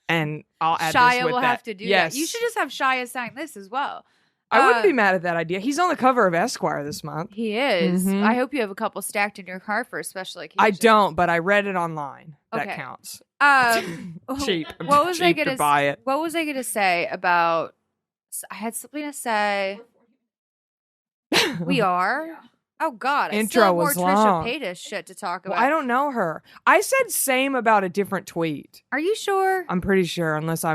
and I'll add this Shia with will that. have to do Yes. that. You should just have Shia sign this as well. I wouldn't be mad at that idea. He's on the cover of Esquire this month. He is. Mhm. I hope you have a couple stacked in your car for a special occasion. I don't, but I read it online. That Okay. counts. Cheap. What was I Cheap to gonna buy it? What was I gonna say about? I had something to say. We are. Oh God! I Intro still have more was Trisha long. Paytas shit to talk Well, about. I don't know her. I said same about a different tweet. Are you sure? I'm pretty sure, unless I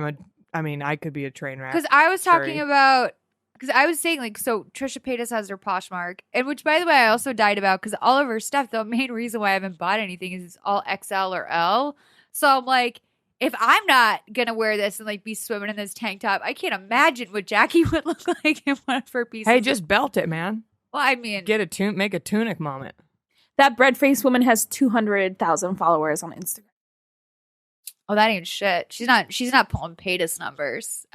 could be a train wreck. Because I was talking Sorry. about. Because I was saying, like, so Trisha Paytas has her Poshmark, and which, by the way, I also died about because all of her stuff, the main reason why I haven't bought anything is it's all XL or L. So I'm like, if I'm not gonna wear this and like be swimming in this tank top, I can't imagine what Jackie would look like in one of her pieces. Hey, just belt it, man. Well, I mean, Make a tunic moment. That bread-faced woman has 200,000 followers on Instagram. oh, that ain't shit. She's not pulling Paytas numbers.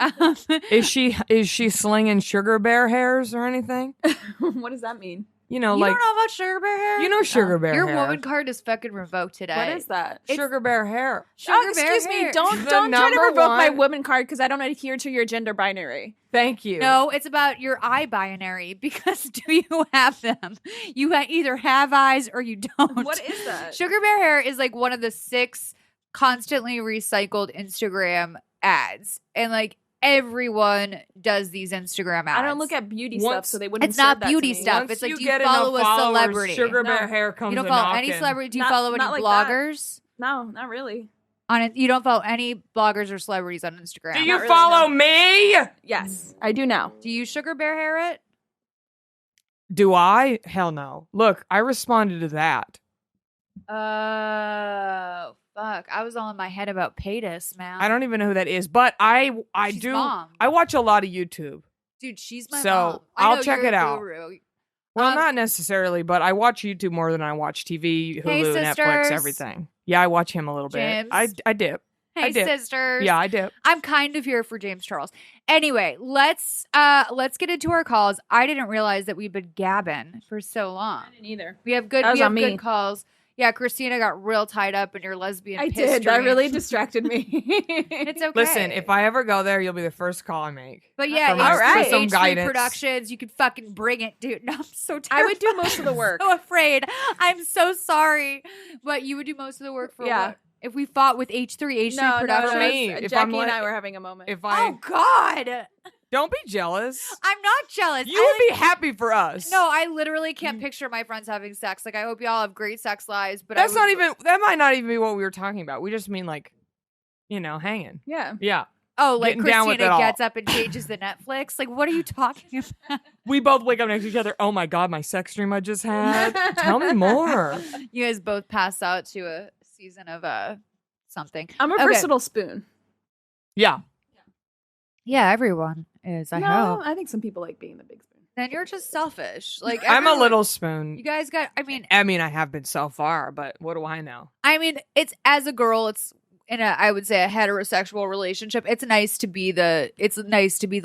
Is she slinging sugar bear hairs or anything? What does that mean? You know, You like don't know about Sugar Bear hair? you know sugar bear Your hair. woman card is fucking revoked today. What is that? Sugar bear hair. Sugar Oh, Bear excuse me. hair. Don't The try to number revoke my one- woman card because I don't adhere to your gender binary. Thank you. No, it's about your eye binary because do you have them? You either have eyes or you don't. What is that? Sugar Bear hair is like one of the 6 constantly recycled Instagram ads. And like everyone does these Instagram ads. I don't look at beauty stuff, Once- so they wouldn't. It's not serve that beauty to me. stuff. Once It's like, you do you get follow enough a followers, celebrity? Sugar No. bear hair comes You don't a follow any knocking. celebrity? Do you Not- follow any not like that. bloggers? No, not really. You don't follow any bloggers or celebrities on Instagram. Do Not you really, follow no. me? Yes, I do now. Do you Sugar Bear hair it? Do I? Hell no. Look, I responded to that. Oh, fuck. I was all in my head about Paytas, man. I don't even know who that is, but I She's do. mom. I watch a lot of YouTube. Dude, she's my So, mom. I I'll know check you're it a out. guru. Well, not necessarily, but I watch YouTube more than I watch TV, Hulu, Hey, Netflix, sisters. everything. Yeah, I watch him a little James. bit. I dip. Hey, I dip. sisters. Yeah, I dip. I'm kind of here for James Charles. Anyway, let's get into our calls. I didn't realize that we've been gabbing for so long. I didn't either. We have good That was on me. good calls. Yeah, Christina got real tied up in your lesbian I piss did. That dream. really distracted me. It's okay. Listen, if I ever go there, you'll be the first call I make. But yeah, For all right. H3 guidance. Productions, you can fucking bring it, dude. No, I'm so I terrified. would do most of the work. I'm so afraid. I'm so sorry. But you would do most of the work for Yeah. what? If we fought with H3 No, Productions. For me, no, if Jackie I'm and I like- were having a moment. If I Oh God. don't be jealous, I'm not jealous. you would be happy for us. No, I literally can't picture my friends having sex. Like, I hope y'all have great sex lives. But that's not even. That might not even be what we were talking about. We just mean like, hanging. yeah. Yeah, Oh, like getting down with Christina it all. gets up and changes the Netflix. Like, what are you talking about? we both wake up next to each other. Oh my god, my sex dream I just had. Tell me more. You guys both pass out to a season of something. I'm a Okay. versatile spoon. Yeah, Yeah, everyone is. I no, hope. I think some people like being the big spoon. Then you're just selfish. Like, I'm a everyone- little spoon. You guys got. I mean, I have been so far, but what do I know? it's as a girl. It's in I would say a heterosexual relationship. It's nice to be the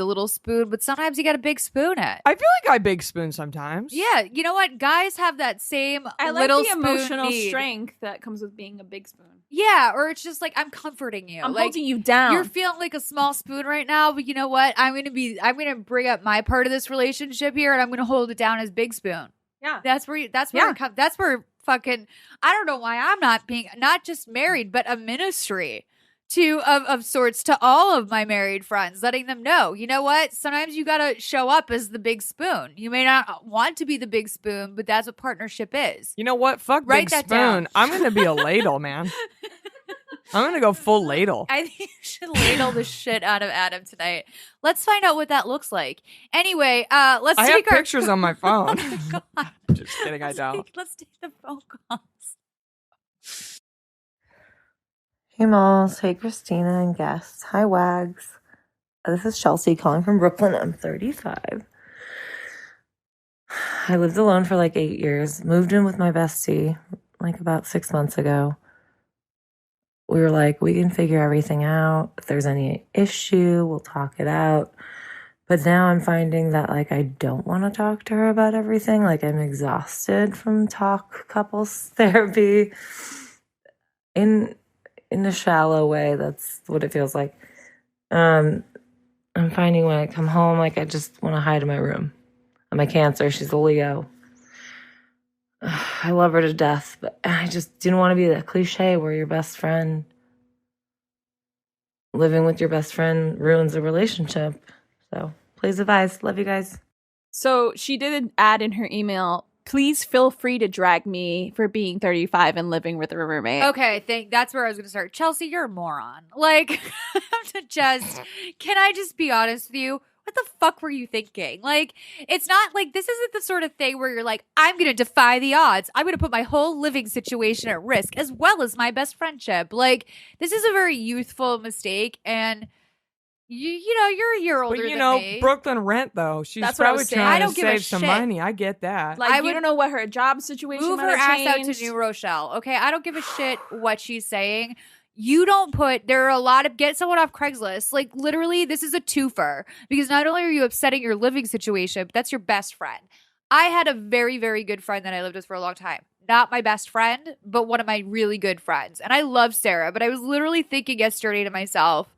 little spoon, but sometimes you got a big spoon it. I feel like I big spoon sometimes. Yeah, you know what? Guys have that same I like little the spoon emotional need. strength that comes with being a big spoon. Yeah, or it's just like I'm comforting you. I'm like, holding you down. You're feeling like a small spoon right now, but you know what? I'm gonna bring up my part of this relationship here, and I'm gonna hold it down as big spoon. yeah. That's where Yeah. it comes. That's where fucking I don't know why I'm not just married, but a ministry of sorts to all of my married friends, letting them know, you know what? Sometimes you gotta show up as the big spoon. You may not want to be the big spoon, but that's what partnership is. You know what? Fuck Write big that spoon. down. I'm gonna be a ladle, man. I'm gonna go full ladle. I think you should ladle the shit out of Adam tonight. Let's find out what that looks like. Anyway, let's I have take our pictures on my phone. Oh my God. Just kidding, I don't. Let's take the phone calls. Hey Malls, hey Christina and guests. Hi Wags. This is Chelsea calling from Brooklyn. I'm 35. I lived alone for like 8 years. Moved in with my bestie like about 6 months ago. We were like, we can figure everything out. If there's any issue, we'll talk it out. But now I'm finding that like I don't want to talk to her about everything. Like I'm exhausted from couples therapy. In a shallow way, that's what it feels like. I'm finding when I come home, like I just want to hide in my room. I'm a Cancer. She's a Leo. I love her to death, but I just didn't want to be that cliche where your best friend, living with your best friend ruins a relationship. So please advise. Love you guys. So she did add in her email, please feel free to drag me for being 35 and living with a roommate. Okay, that's where I was going to start. Chelsea, you're a moron. Like, can I just be honest with you? What the fuck were you thinking? Like, it's not like this isn't the sort of thing where you're like, I'm going to defy the odds. I'm going to put my whole living situation at risk as well as my best friendship. Like, this is a very youthful mistake. And, you know, you're a year older But than me. Brooklyn rent, though. She's That's what I probably was saying. trying I don't to give a save some shit. money. I get that. Like, I you would don't know what her job situation Move might her have ass out to changed. New Rochelle. Okay, I don't give a shit what she's saying. You don't there are a lot of, get someone off Craigslist. Like, literally, this is a twofer. Because not only are you upsetting your living situation, but that's your best friend. I had a very, very good friend that I lived with for a long time. Not my best friend, but one of my really good friends. And I love Sarah, but I was literally thinking yesterday to myself,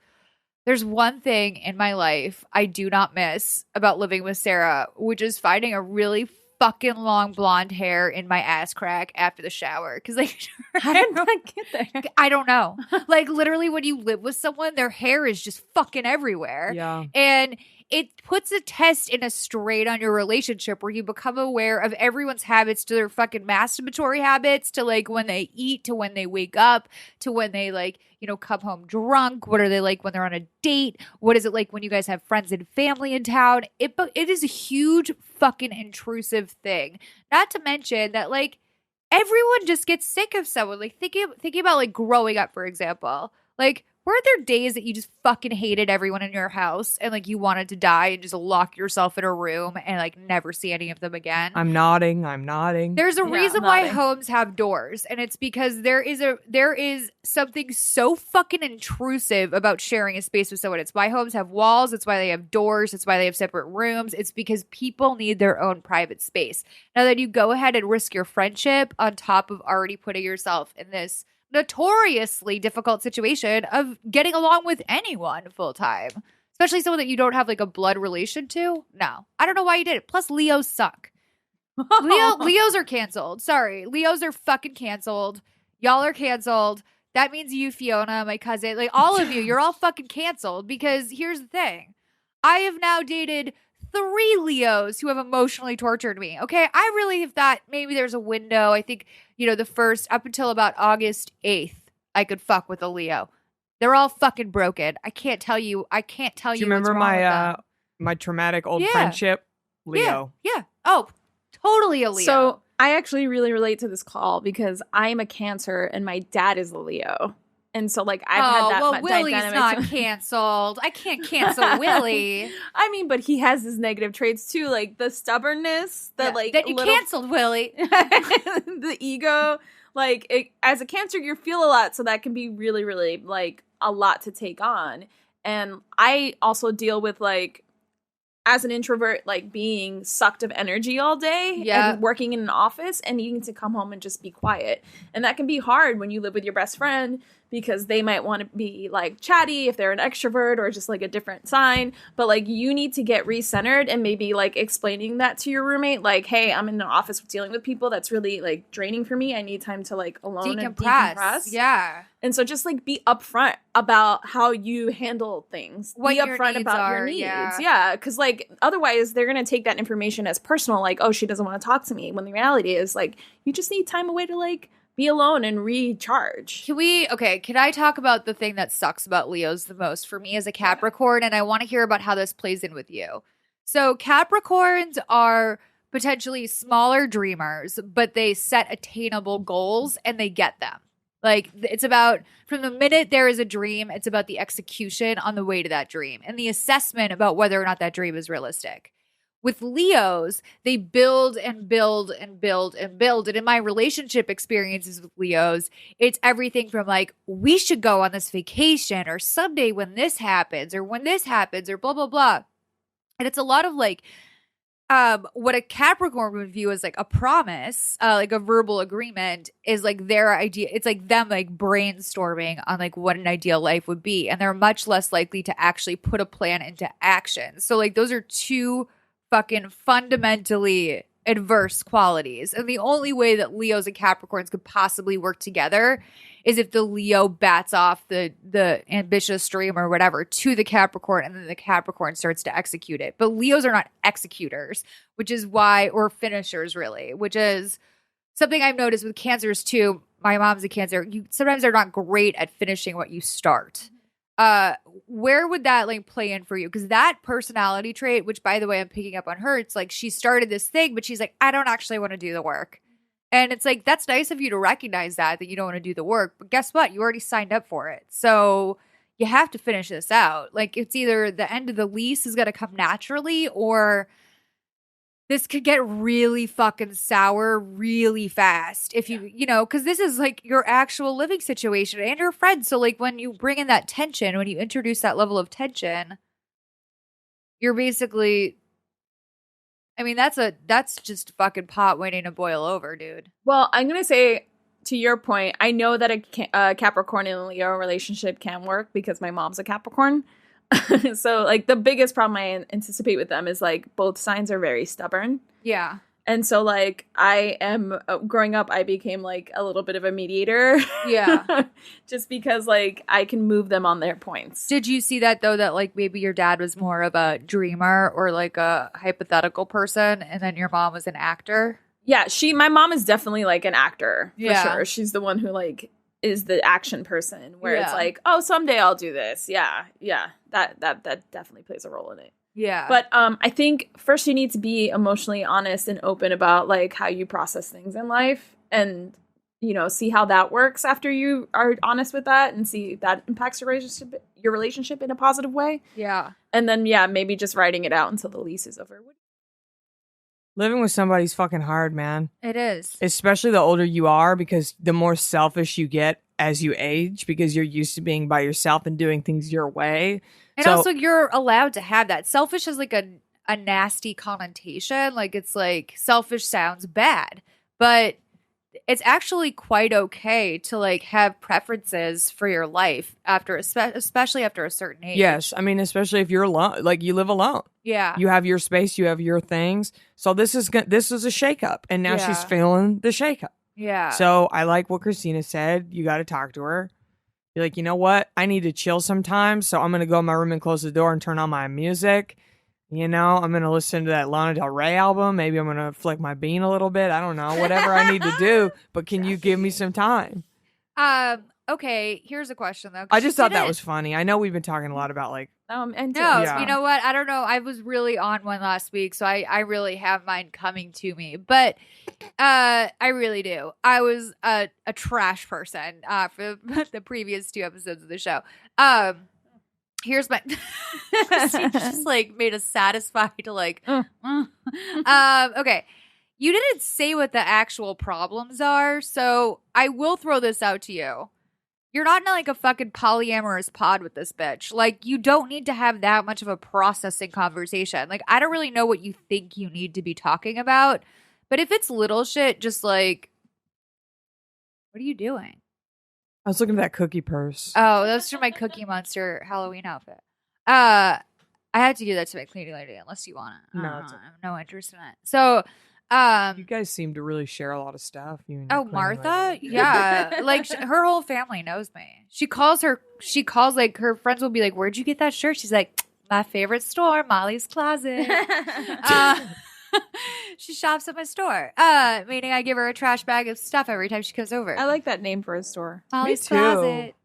there's one thing in my life I do not miss about living with Sarah, which is finding a really fucking long blonde hair in my ass crack after the shower. Because, like, How did that get there? I don't know. Like, literally, when you live with someone, their hair is just fucking everywhere. Yeah. And it puts a test and a strain on your relationship where you become aware of everyone's habits, to their fucking masturbatory habits, to like when they eat, to when they wake up, to when they like, you know, come home drunk. What are they like when they're on a date? What is it like when you guys have friends and family in town? It is a huge fucking intrusive thing. Not to mention that, like, everyone just gets sick of someone. Like, thinking about like growing up, for example. Like, were there days that you just fucking hated everyone in your house and like you wanted to die and just lock yourself in a room and like never see any of them again? I'm nodding. There's a Yeah, reason I'm why nodding. homes have doors, and it's because there is something so fucking intrusive about sharing a space with someone. It's why homes have walls. It's why they have doors. It's why they have separate rooms. It's because people need their own private space. Now that you go ahead and risk your friendship on top of already putting yourself in this notoriously difficult situation of getting along with anyone full time, especially someone that you don't have like a blood relation to. No, I don't know why you did it. Plus, Leos suck. Leos are canceled. Sorry, Leos are fucking canceled. Y'all are canceled. That means you, Fiona, my cousin, like all of you, you're all fucking canceled. Because here's the thing, I have now dated 3 Leos who have emotionally tortured me. Okay, I really have thought maybe there's a window. I think, you know, the first up until about August 8th, I could fuck with a Leo. They're all fucking broken. I can't tell you. Do you remember my traumatic old Yeah. friendship? Leo. Yeah. Oh, totally a Leo. So I actually really relate to this call because I'm a Cancer and my dad is a Leo. And so, like, I've had that Willie's dynamic not too. canceled. I can't cancel Willie. I mean, but he has his negative traits too, like the stubbornness, That you little- canceled Willie. the ego. Like, as a Cancer, you feel a lot, so that can be really, really like a lot to take on. And I also deal with, like, as an introvert, like being sucked of energy all day and working in an office and needing to come home and just be quiet. And that can be hard when you live with your best friend because they might want to be like chatty if they're an extrovert or just like a different sign. But like you need to get recentered and maybe like explaining that to your roommate. Like, hey, I'm in the office dealing with people. That's really like draining for me. I need time to like alone and decompress. Yeah. And so just like be upfront about how you handle things. What be your upfront needs about your are, needs. yeah. Yeah. Cause like otherwise they're gonna take that information as personal, like, oh, she doesn't want to talk to me. When the reality is like you just need time away to like be alone and recharge. Can I talk about the thing that sucks about Leos the most for me as a Capricorn? And I want to hear about how this plays in with you. So Capricorns are potentially smaller dreamers, but they set attainable goals and they get them. Like, it's about, from the minute there is a dream, it's about the execution on the way to that dream and the assessment about whether or not that dream is realistic. With Leos, they build and build and build and build. And in my relationship experiences with Leos, it's everything from like, we should go on this vacation, or someday when this happens, or when this happens, or blah, blah, blah. And it's a lot of like, what a Capricorn would view as like a promise, like a verbal agreement, is like their idea. It's like them like brainstorming on like what an ideal life would be, and they're much less likely to actually put a plan into action. So like those are two fucking fundamentally adverse qualities, and the only way that Leos and Capricorns could possibly work together is if the Leo bats off the ambitious dream or whatever to the Capricorn, and then the Capricorn starts to execute it. But Leos are not executors, which is why, or finishers really, which is something I've noticed with Cancers too. My mom's a Cancer. Sometimes they're not great at finishing what you start. Where would that like play in for you? Because that personality trait, which by the way, I'm picking up on her, it's like she started this thing, but she's like, I don't actually want to do the work. And it's like, that's nice of you to recognize that you don't want to do the work. But guess what? You already signed up for it. So you have to finish this out. Like it's either the end of the lease is going to come naturally, or this could get really fucking sour really fast if you know, because this is like your actual living situation and your friends. So like when you bring in that tension, when you introduce that level of tension, you're basically, I mean, that's just fucking pot waiting to boil over, dude. Well, I'm going to say, to your point, I know that a Capricorn and Leo relationship can work because my mom's a Capricorn. So like the biggest problem I anticipate with them is like both signs are very stubborn. Yeah. And so like I am growing up, I became like a little bit of a mediator. Yeah. Just because like I can move them on their points. Did you see that though, that like maybe your dad was more of a dreamer or like a hypothetical person, and then your mom was an actor? Yeah, my mom is definitely like an actor for Yeah. sure. She's the one who like is the action person where it's Yeah. like, oh, someday I'll do this. Yeah. That definitely plays a role in it. Yeah. But I think first you need to be emotionally honest and open about like how you process things in life, and you know, see how that works after you are honest with that, and see if that impacts your relationship in a positive way. Yeah. And then maybe just writing it out until the lease is over. Living with somebody's fucking hard, man. It is. Especially the older you are, because the more selfish you get as you age, because you're used to being by yourself and doing things your way. And So- also you're allowed to have that. Selfish is like a nasty connotation. Like it's like selfish sounds bad, but it's actually quite okay to like have preferences for your life after, especially after a certain age. Yes, I mean, especially if you're alone, like you live alone. Yeah. You have your space, you have your things. So this is a shakeup, and now she's Yeah. feeling the shakeup. Yeah. So I like what Christina said. You got to talk to her. You're like, you know what? I need to chill sometimes. So I'm going to go in my room and close the door and turn on my music. You know, I'm going to listen to that Lana Del Rey album. Maybe I'm going to flick my bean a little bit. I don't know. Whatever I need to do. But can you give me some time? Okay, here's a question though. 'cause I she just thought that didn't- was funny. I know we've been talking a lot about like, And No, Yeah. you know what? I don't know. I was really on one last week, so I really have mine coming to me. But I really do. I was a trash person for the previous 2 episodes of the show. Here's my Christine just like made us satisfied to like okay. You didn't say what the actual problems are, so I will throw this out to you. You're not in like a fucking polyamorous pod with this bitch. Like, you don't need to have that much of a processing conversation. Like, I don't really know what you think you need to be talking about, but if it's little shit, just like, what are you doing? I was looking at that cookie purse. Oh, that's for my Cookie Monster Halloween outfit. I had to do that to my cleaning lady, unless you want it. No, it's I have no interest in it. So, You guys seem to really share a lot of stuff. You and your oh, cleaning Martha? lady. Yeah. Like her whole family knows me. She calls like her friends will be like, "Where'd you get that shirt?" She's like, "My favorite store, Molly's Closet." She shops at my store. Meaning I give her a trash bag of stuff every time she comes over. I like that name for a store. Molly's too. Closet.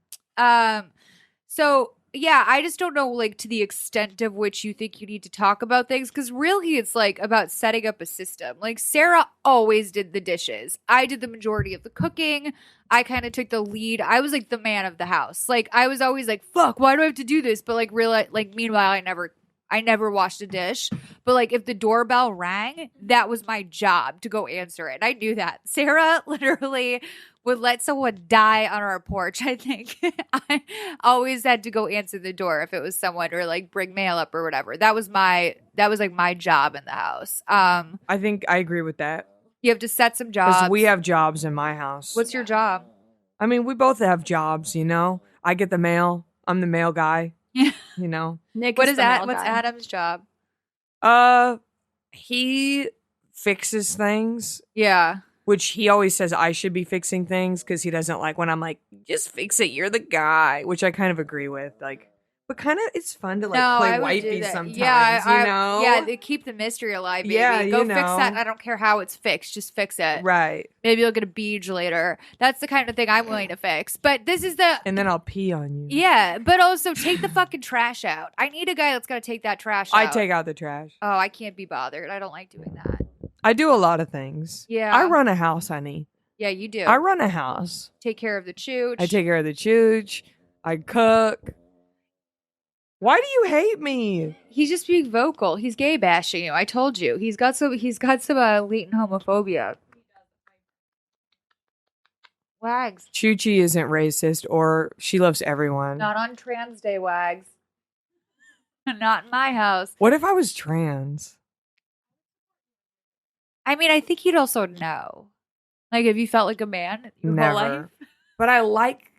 So yeah, I just don't know like to the extent of which you think you need to talk about things, because really it's like about setting up a system. Like Sarah always did the dishes. I did the majority of the cooking. I kind of took the lead. I was like the man of the house. Like I was always like, fuck, why do I have to do this? But like realize, like meanwhile I never I never washed a dish. But like if the doorbell rang, that was my job to go answer it. I knew that. Sarah literally would let someone die on our porch, I think. I always had to go answer the door if it was someone or like bring mail up or whatever. That was like my job in the house. I think I agree with that. You have to set some jobs. Because we have jobs in my house. What's your job? I mean, we both have jobs, you know? I get the mail. I'm the mail guy. Yeah. You know? Nick What is is the that? male What's guy. Adam's job? He fixes things, Yeah. which he always says I should be fixing things because he doesn't like when I'm like, just fix it, you're the guy, which I kind of agree with. Like, but kind of it's fun to like play I would do wifey that. sometimes, Yeah, you know? Yeah, they keep the mystery alive, baby. Yeah, Go you fix know. that. I don't care how it's fixed. Just fix it. Right. Maybe you'll get a beach later. That's the kind of thing I'm willing to fix. But this is the And then I'll pee on you. yeah. But also take the fucking trash out. I need a guy that's gonna take that trash out. I take out the trash. Oh, I can't be bothered. I don't like doing that. I do a lot of things. Yeah. I run a house, honey. Yeah, you do. I run a house. Take care of the chooch. I take care of the chooch. I cook. Why do you hate me? He's just being vocal. He's gay bashing you. I told you. He's got some latent homophobia. Wags. Choochie isn't racist, or she loves everyone. Not on Trans Day, Wags. Not in my house. What if I was trans? I mean, I think you'd also know. Like, if you felt like a man your whole life. Never. But I like.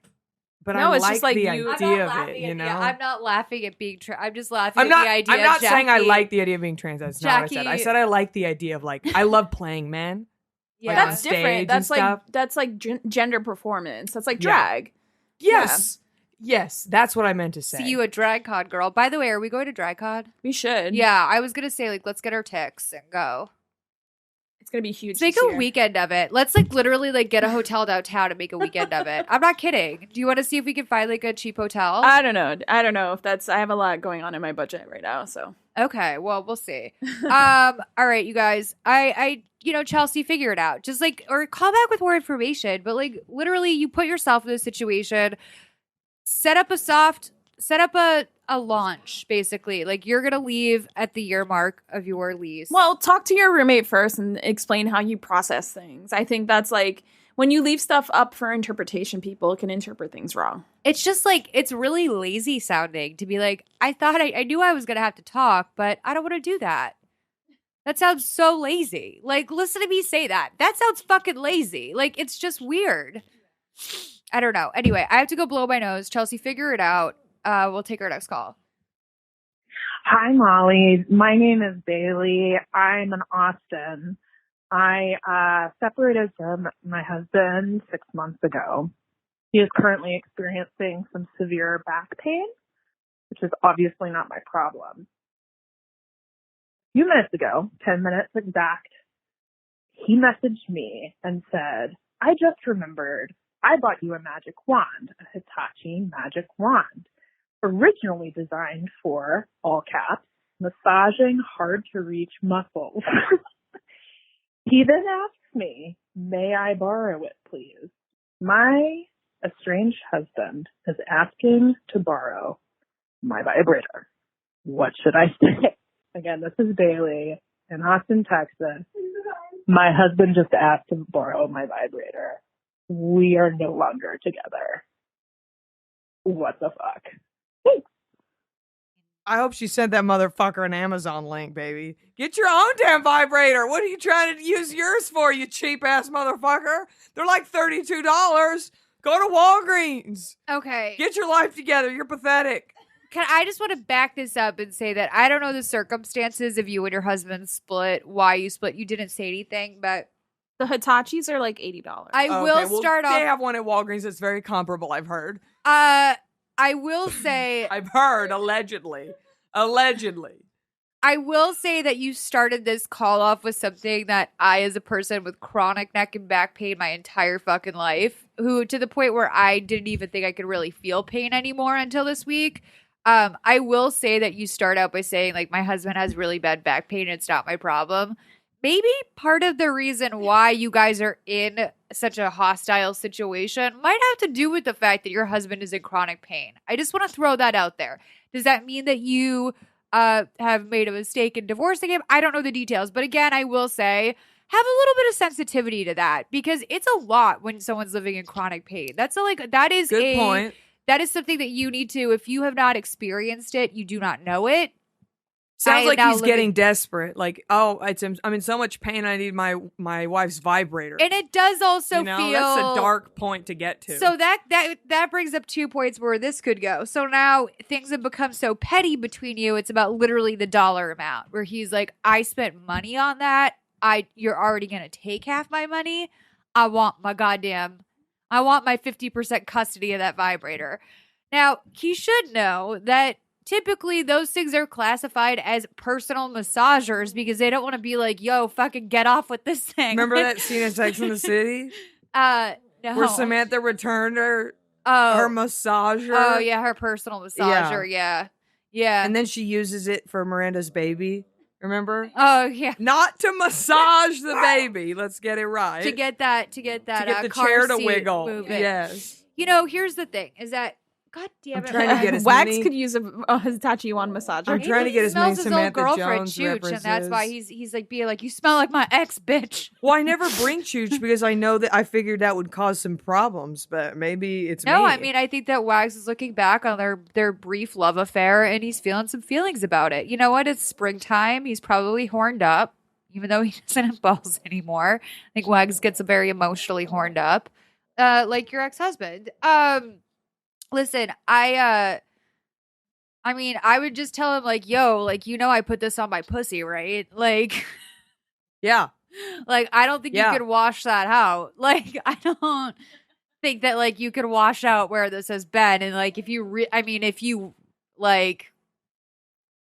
But No, I it's like just like the you- idea of it. You know. I'm not laughing at being trans. I'm just laughing I'm at not. the idea. I'm not of saying I Jackie- like the idea of being trans. That's not what I said. I Jackie- said I like the idea of like I love playing men. Yeah. Like, That's stage different. and That's like stuff. gender performance. That's like Yeah. drag. Yes. Yes, that's what I meant to say. See you at DragCon, girl. By the way, are we going to DragCon? We should. Yeah, I was gonna say like let's get our ticks and go. It's gonna be huge. Let's make this a year. weekend of it. Let's like literally like get a hotel downtown and make a weekend of it. I'm not kidding. Do you want to see if we can find like a cheap hotel? I don't know. I don't know if that's. I have a lot going on in my budget right now. So Okay, well, we'll see. All right, you guys. I Chelsea, figure it out. Just like or call back with more information, but like literally you put yourself in this situation, set up a launch, basically. Like you're gonna leave at the year mark of your lease. well, talk to your roommate first and explain how you process things. I think that's like when you leave stuff up for interpretation, people can interpret things wrong. it's just like it's really lazy sounding to be like, I thought I knew I was gonna have to talk, but I don't want to do that. That sounds so lazy. Like, listen to me say that. That sounds fucking lazy. Like, it's just weird. I don't know. Anyway, I have to go blow my nose. Chelsea, figure it out. We'll take our next call. Hi, Molly. My name is Bailey. I'm in Austin. I separated from my husband 6 months ago. He is currently experiencing some severe back pain, which is obviously not my problem. A few minutes ago, 10 minutes exact, he messaged me and said, I just remembered I bought you a magic wand, a Hitachi magic wand, originally designed for, all caps, massaging hard-to-reach muscles. He then asks me, may I borrow it, please? My estranged husband is asking to borrow my vibrator. What should I say? Again, this is Bailey in Austin, Texas. My husband just asked to borrow my vibrator. We are no longer together. What the fuck? I hope she sent that motherfucker an Amazon link, baby. Get your own damn vibrator. What are you trying to use yours for, you cheap ass motherfucker? They're like $32. Go to Walgreens. Okay. Get your life together. You're pathetic. I just want to back this up and say that I don't know the circumstances of you and your husband split, why you split. You didn't say anything, but The Hitachis are like $80. I Okay, will well, start They off. have one at Walgreens that's very comparable, I've heard. I will say I've heard, allegedly. Allegedly. I will say that you started this call off with something that I, as a person with chronic neck and back pain my entire fucking life, who to the point where I didn't even think I could really feel pain anymore until this week. I will say that you start out by saying, like, my husband has really bad back pain. It's not my problem. Maybe part of the reason why you guys are in such a hostile situation might have to do with the fact that your husband is in chronic pain. I just want to throw that out there. Does that mean that you have made a mistake in divorcing him. I don't know the details, but again, I will say have a little bit of sensitivity to that because it's a lot when someone's living in chronic pain. That is Good point. That is something that you need to, if you have not experienced it, you do not know it. Sounds like he's getting desperate. Like, oh, I'm in so much pain. I need my wife's vibrator. And it does also feel that's a dark point to get to. So that brings up 2 points where this could go. So now things have become so petty between you. It's about literally the dollar amount. Where he's like, I spent money on that. You're already gonna take half my money. I want my 50% custody of that vibrator. Now, he should know that typically those things are classified as personal massagers because they don't want to be like, yo, fucking get off with this thing. Remember that scene in Sex and the City? No. Where Samantha returned her massager? Oh, yeah, her personal massager. Yeah. And then she uses it for Miranda's baby. Remember? Oh, yeah. Not to massage the baby. Let's get it right. To get the car chair to seat wiggle. moving. Yes. Here's the thing: is that God damn it, I'm trying to get as Wax many- could use a Hitachi One massager. I'm trying to get as smells many his Samantha old girlfriend Jones Chooch, references. and that's why he's like being like, you smell like my ex, bitch. Well, I never bring Chooch because I know that I figured that would cause some problems, but maybe it's No, me. I mean, I think that Wags is looking back on their brief love affair, and he's feeling some feelings about it. You know what? It's springtime. He's probably horned up, even though he doesn't have balls anymore. I think Wags gets very emotionally horned up, like your ex-husband. Listen, I mean, I would just tell him like, yo, like, I put this on my pussy, right? Like, Yeah. like, I don't think you could wash that out. Like, I don't think that like you could wash out where this has been. And like, if you like,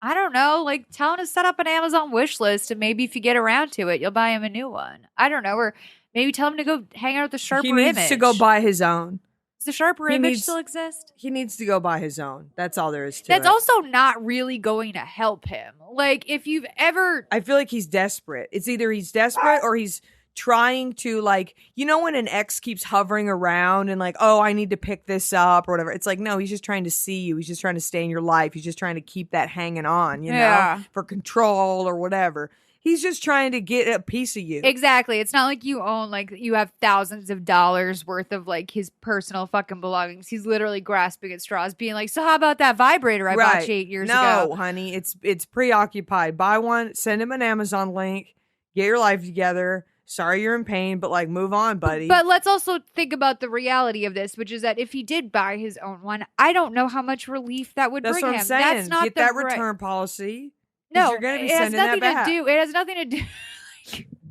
I don't know, like tell him to set up an Amazon wish list and maybe if you get around to it, you'll buy him a new one. I don't know. Or maybe tell him to go hang out at the Sharper Image. He needs to go buy his own. Does the Sharper Image still exist? He needs to go buy his own. That's all there is to it. That's also not really going to help him. Like, if you've ever... I feel like he's desperate. It's either he's desperate or he's trying to, like... when an ex keeps hovering around and like, oh, I need to pick this up or whatever. It's like, no, he's just trying to see you. He's just trying to stay in your life. He's just trying to keep that hanging on, for control or whatever. He's just trying to get a piece of you. Exactly. It's not like you own, like, you have thousands of dollars worth of, like, his personal fucking belongings. He's literally grasping at straws, being like, so how about that vibrator I bought you 8 years ago? No, honey. It's preoccupied. Buy one, send him an Amazon link, get your life together. Sorry you're in pain, but, like, move on, buddy. But let's also think about the reality of this, which is that if he did buy his own one, I don't know how much relief that would bring him. That's what I'm saying. That's not get that return policy. No, you're going to be it has sending nothing that back. It has nothing to do.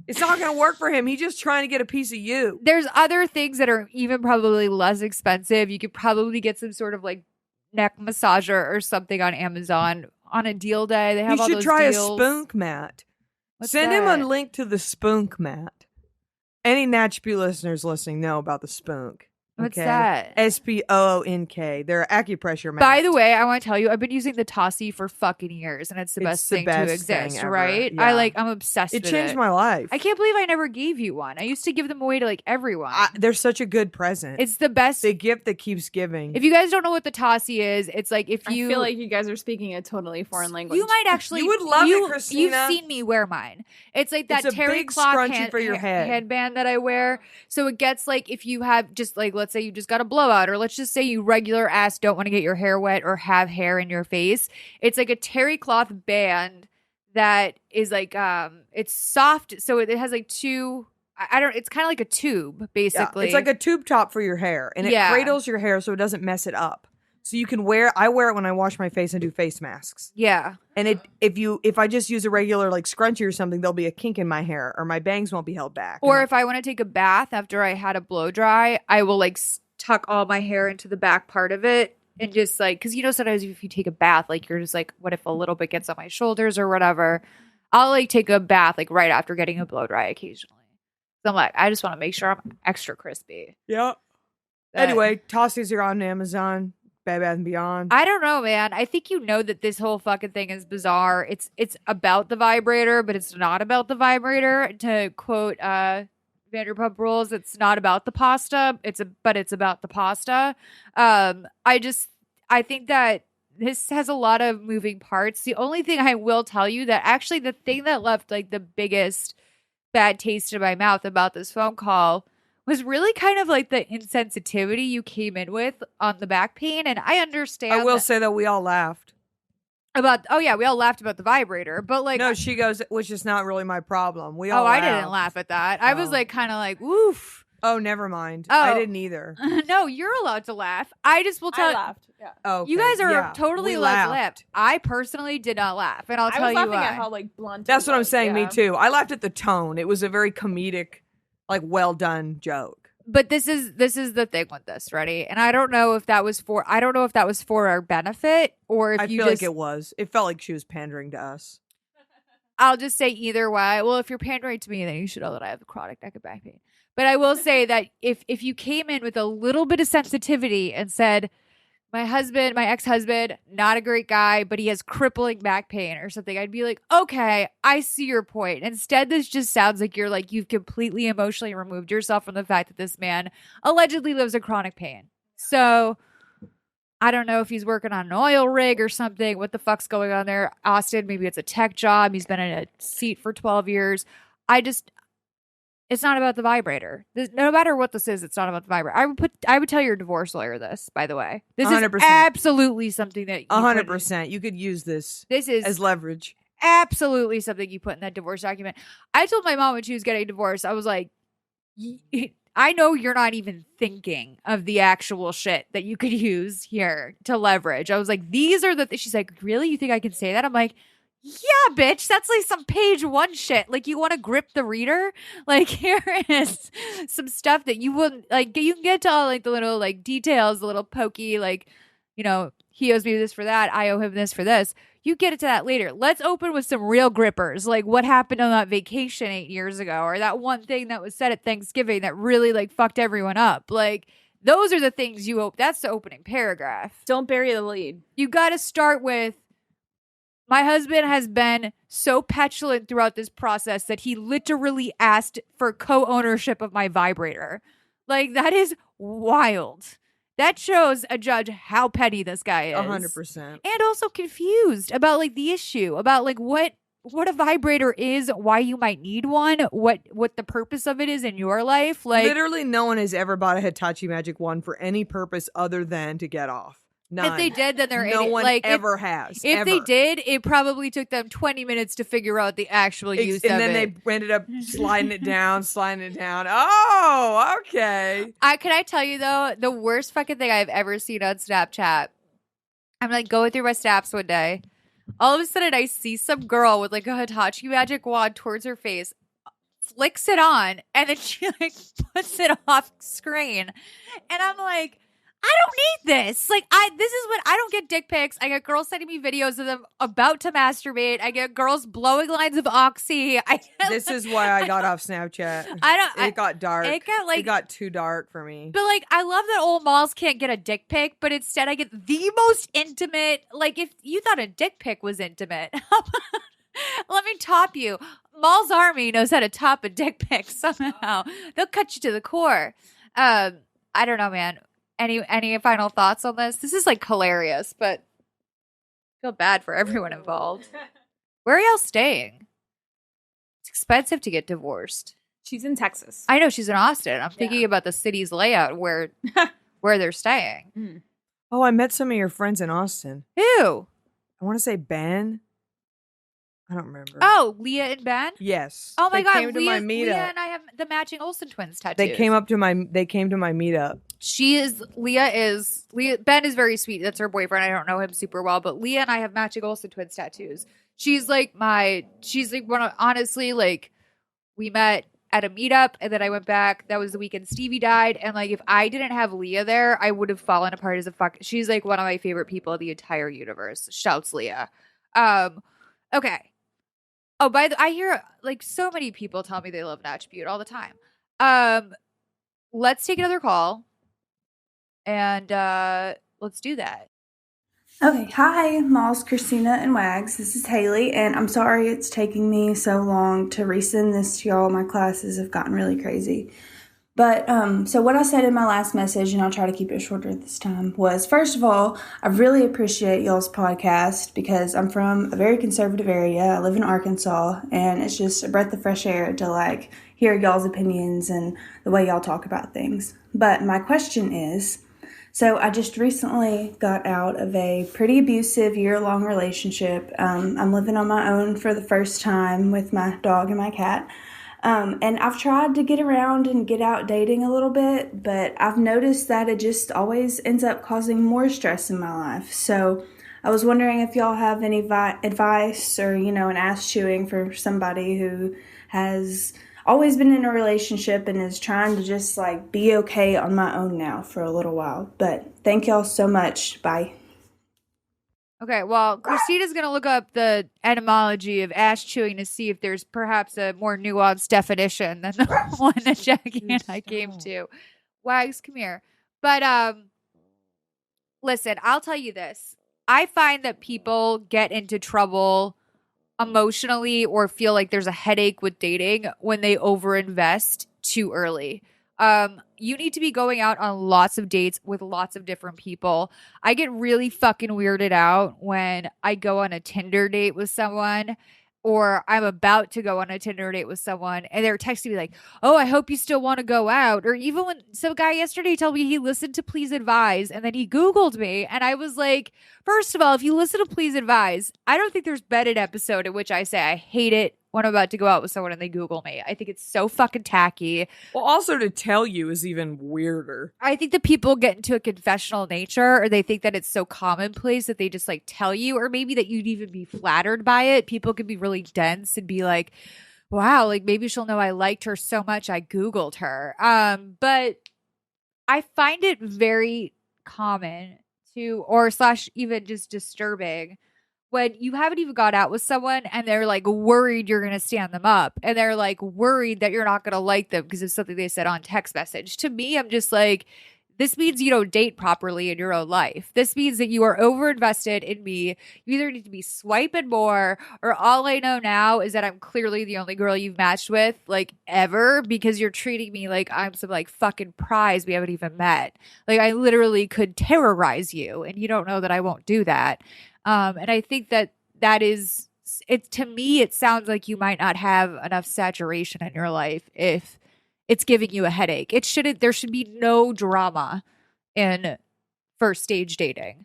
It's not going to work for him. He's just trying to get a piece of you. There's other things that are even probably less expensive. You could probably get some sort of like neck massager or something on Amazon on a deal day. They have all those deals. You should try a spunk mat. Send him a link to the spunk mat. Any Natchby listeners listening know about the spunk. What's that? SPOONK. They're acupressure mats. By the way, I want to tell you, I've been using the Tossie for fucking years, and it's the best thing to exist, right? Yeah. I'm obsessed with it. It changed my life. I can't believe I never gave you one. I used to give them away to like everyone. They're such a good present. It's the best. The gift that keeps giving. If you guys don't know what the Tossie is, it's like if you... I feel like you guys are speaking a totally foreign language. You might actually... You would love it, Christina. You've seen me wear mine. It's like that terry big cloth scrunchie for your head. headband that I wear. So it gets like if you have just like, let's say you just got a blowout, or let's just say you regular ass don't want to get your hair wet or have hair in your face. It's like a terry cloth band that is like it's soft, so it has like two... it's kind of like a tube, basically. Yeah, it's like a tube top for your hair, and it cradles your hair so it doesn't mess it up. So you can I wear it when I wash my face and do face masks. Yeah. And if I just use a regular like scrunchie or something, there'll be a kink in my hair or my bangs won't be held back. Or if I want to take a bath after I had a blow dry, I will like tuck all my hair into the back part of it and just like, because sometimes if you take a bath, like you're just like, what if a little bit gets on my shoulders or whatever? I'll like take a bath like right after getting a blow dry occasionally. So I'm like, I just want to make sure I'm extra crispy. Yeah. Anyway, Tossies are on Amazon. Bed Bath & Beyond. I don't know, man. I think that this whole fucking thing is bizarre. It's about the vibrator, but it's not about the vibrator. To quote Vanderpump Rules, it's not about the pasta. But it's about the pasta. I think that this has a lot of moving parts. The only thing I will tell you that actually the thing that left like the biggest bad taste in my mouth about this phone call was really kind of like the insensitivity you came in with on the back pain. And I understand. I will say that we all laughed. We all laughed about the vibrator, but like, no, she goes, which is not really my problem. We all I laughed. didn't laugh at that. I was like, kind of like, woof. Oh, never mind. I didn't either. No, you're allowed to laugh. I just will tell. I laughed. Yeah. Oh, okay. You guys are totally we allowed to laugh. I personally did not laugh, and I'll tell you why. I was laughing at how like blunt. That's what I'm saying. Yeah. Me too. I laughed at the tone. It was a very comedic, like well done joke. But this is the thing with this, ready? And I don't know if that was for our benefit or if I you feel just, like it was. It felt like she was pandering to us. I'll just say either way. Well, if you're pandering to me, then you should know that I have the chronic neck and back pain. But I will say that if you came in with a little bit of sensitivity and said, my ex-husband, not a great guy, but he has crippling back pain or something, I'd be like, okay, I see your point. Instead, this just sounds like you've completely emotionally removed yourself from the fact that this man allegedly lives in chronic pain. So I don't know if he's working on an oil rig or something. What the fuck's going on there? Austin, maybe it's a tech job. He's been in a seat for 12 years. It's not about the vibrator. No matter what this is, it's not about the vibrator. I would tell your divorce lawyer this, by the way. This 100%. is absolutely something that 100%. You could use this as leverage. Absolutely something you put in that divorce document. I told my mom when she was getting divorced, I was like, I know you're not even thinking of the actual shit that you could use here to leverage. I was like, these are the she's like, really? You think I can say that? I'm like, yeah, bitch, that's like some page 1 shit. Like, you want to grip the reader? Like, here is some stuff that you wouldn't, like, you can get to all, like, the little, like, details, the little pokey, like, you know, he owes me this for that, I owe him this for this. You get into that later. Let's open with some real grippers, like what happened on that vacation 8 years ago, or that one thing that was said at Thanksgiving that really, like, fucked everyone up. Like, those are the things that's the opening paragraph. Don't bury the lead. You got to start with, my husband has been so petulant throughout this process that he literally asked for co-ownership of my vibrator. Like, that is wild. That shows a judge how petty this guy is. 100%. And also confused about, like, the issue, about, like, what a vibrator is, why you might need one, what the purpose of it is in your life. Like, literally no one has ever bought a Hitachi Magic Wand for any purpose other than to get off. None. If they did, then they're no one like, ever has. If ever. they did, it probably took them 20 minutes to figure out the actual use of it. And then they ended up sliding it down. Oh, okay. Can I tell you, though, the worst fucking thing I've ever seen on Snapchat? I'm like going through my snaps one day. All of a sudden, I see some girl with like a Hitachi Magic Wand towards her face, flicks it on, and then she like puts it off screen. And I'm like, I don't need this. Like, this is what I don't get dick pics. I get girls sending me videos of them about to masturbate. I get girls blowing lines of oxy. This is why I got off Snapchat. It got dark. It got too dark for me. But like, I love that old malls can't get a dick pic, but instead I get the most intimate. Like, if you thought a dick pic was intimate, let me top you. Mall's Army knows how to top a dick pic somehow. They'll cut you to the core. I don't know, man. Any final thoughts on this? This is like hilarious, but I feel bad for everyone involved. Where are y'all staying? It's expensive to get divorced. She's in Texas. I know she's in Austin. I'm thinking about the city's layout where they're staying. Mm. Oh, I met some of your friends in Austin. Who? I want to say Ben. I don't remember. Oh, Leah and Ben? Yes. Oh my God, came to my meetup. Leah and I have the matching Olsen twins tattoos. They came to my meetup. Ben is very sweet. That's her boyfriend. I don't know him super well, but Leah and I have matching Olsen twins tattoos. She's like one of, honestly, like, we met at a meetup and then I went back. That was the weekend Stevie died. And like, if I didn't have Leah there, I would have fallen apart as a fuck. She's like one of my favorite people in the entire universe. Shouts Leah. Okay. Oh, I hear like so many people tell me they love Natch Butte all the time. Let's take another call and let's do that. Okay, hi, Malls, Christina, and Wags. This is Haley, and I'm sorry it's taking me so long to resend this to y'all. My classes have gotten really crazy. But so what I said in my last message, and I'll try to keep it shorter this time, was first of all, I really appreciate y'all's podcast because I'm from a very conservative area. I live in Arkansas, and it's just a breath of fresh air to like hear y'all's opinions and the way y'all talk about things. But my question is, so I just recently got out of a pretty abusive year-long relationship. I'm living on my own for the first time with my dog and my cat. And I've tried to get around and get out dating a little bit, but I've noticed that it just always ends up causing more stress in my life. So I was wondering if y'all have any advice or, an ass chewing for somebody who has always been in a relationship and is trying to just like be okay on my own now for a little while. But thank y'all so much. Bye. Okay, well, Christina's going to look up the etymology of ass chewing to see if there's perhaps a more nuanced definition than the one that Jackie and I came to. Wags, come here. But listen, I'll tell you this. I find that people get into trouble emotionally or feel like there's a headache with dating when they overinvest too early. You need to be going out on lots of dates with lots of different people. I get really fucking weirded out when I go on a Tinder date with someone or I'm about to go on a Tinder date with someone and they're texting me like, oh, I hope you still want to go out. Or even when some guy yesterday told me he listened to Please Advise and then he Googled me and I was like, first of all, if you listen to Please Advise, I don't think there's been an episode in which I say I hate it when I'm about to go out with someone and they Google me. I think it's so fucking tacky. Well, also to tell you is even weirder. I think that people get into a confessional nature or they think that it's so commonplace that they just like tell you, or maybe that you'd even be flattered by it. People can be really dense and be like, wow, like maybe she'll know I liked her so much I Googled her. But I find it very common to, or slash even just disturbing when you haven't even got out with someone and they're like worried you're going to stand them up and they're like worried that you're not going to like them because of something they said on text message. To me, I'm just like, this means you don't date properly in your own life. This means that you are overinvested in me. You either need to be swiping more, or all I know now is that I'm clearly the only girl you've matched with like ever because you're treating me like I'm some like fucking prize we haven't even met. Like I literally could terrorize you and you don't know that I won't do that. And I think that is it. To me, it sounds like you might not have enough saturation in your life if it's giving you a headache. There should be no drama in first stage dating.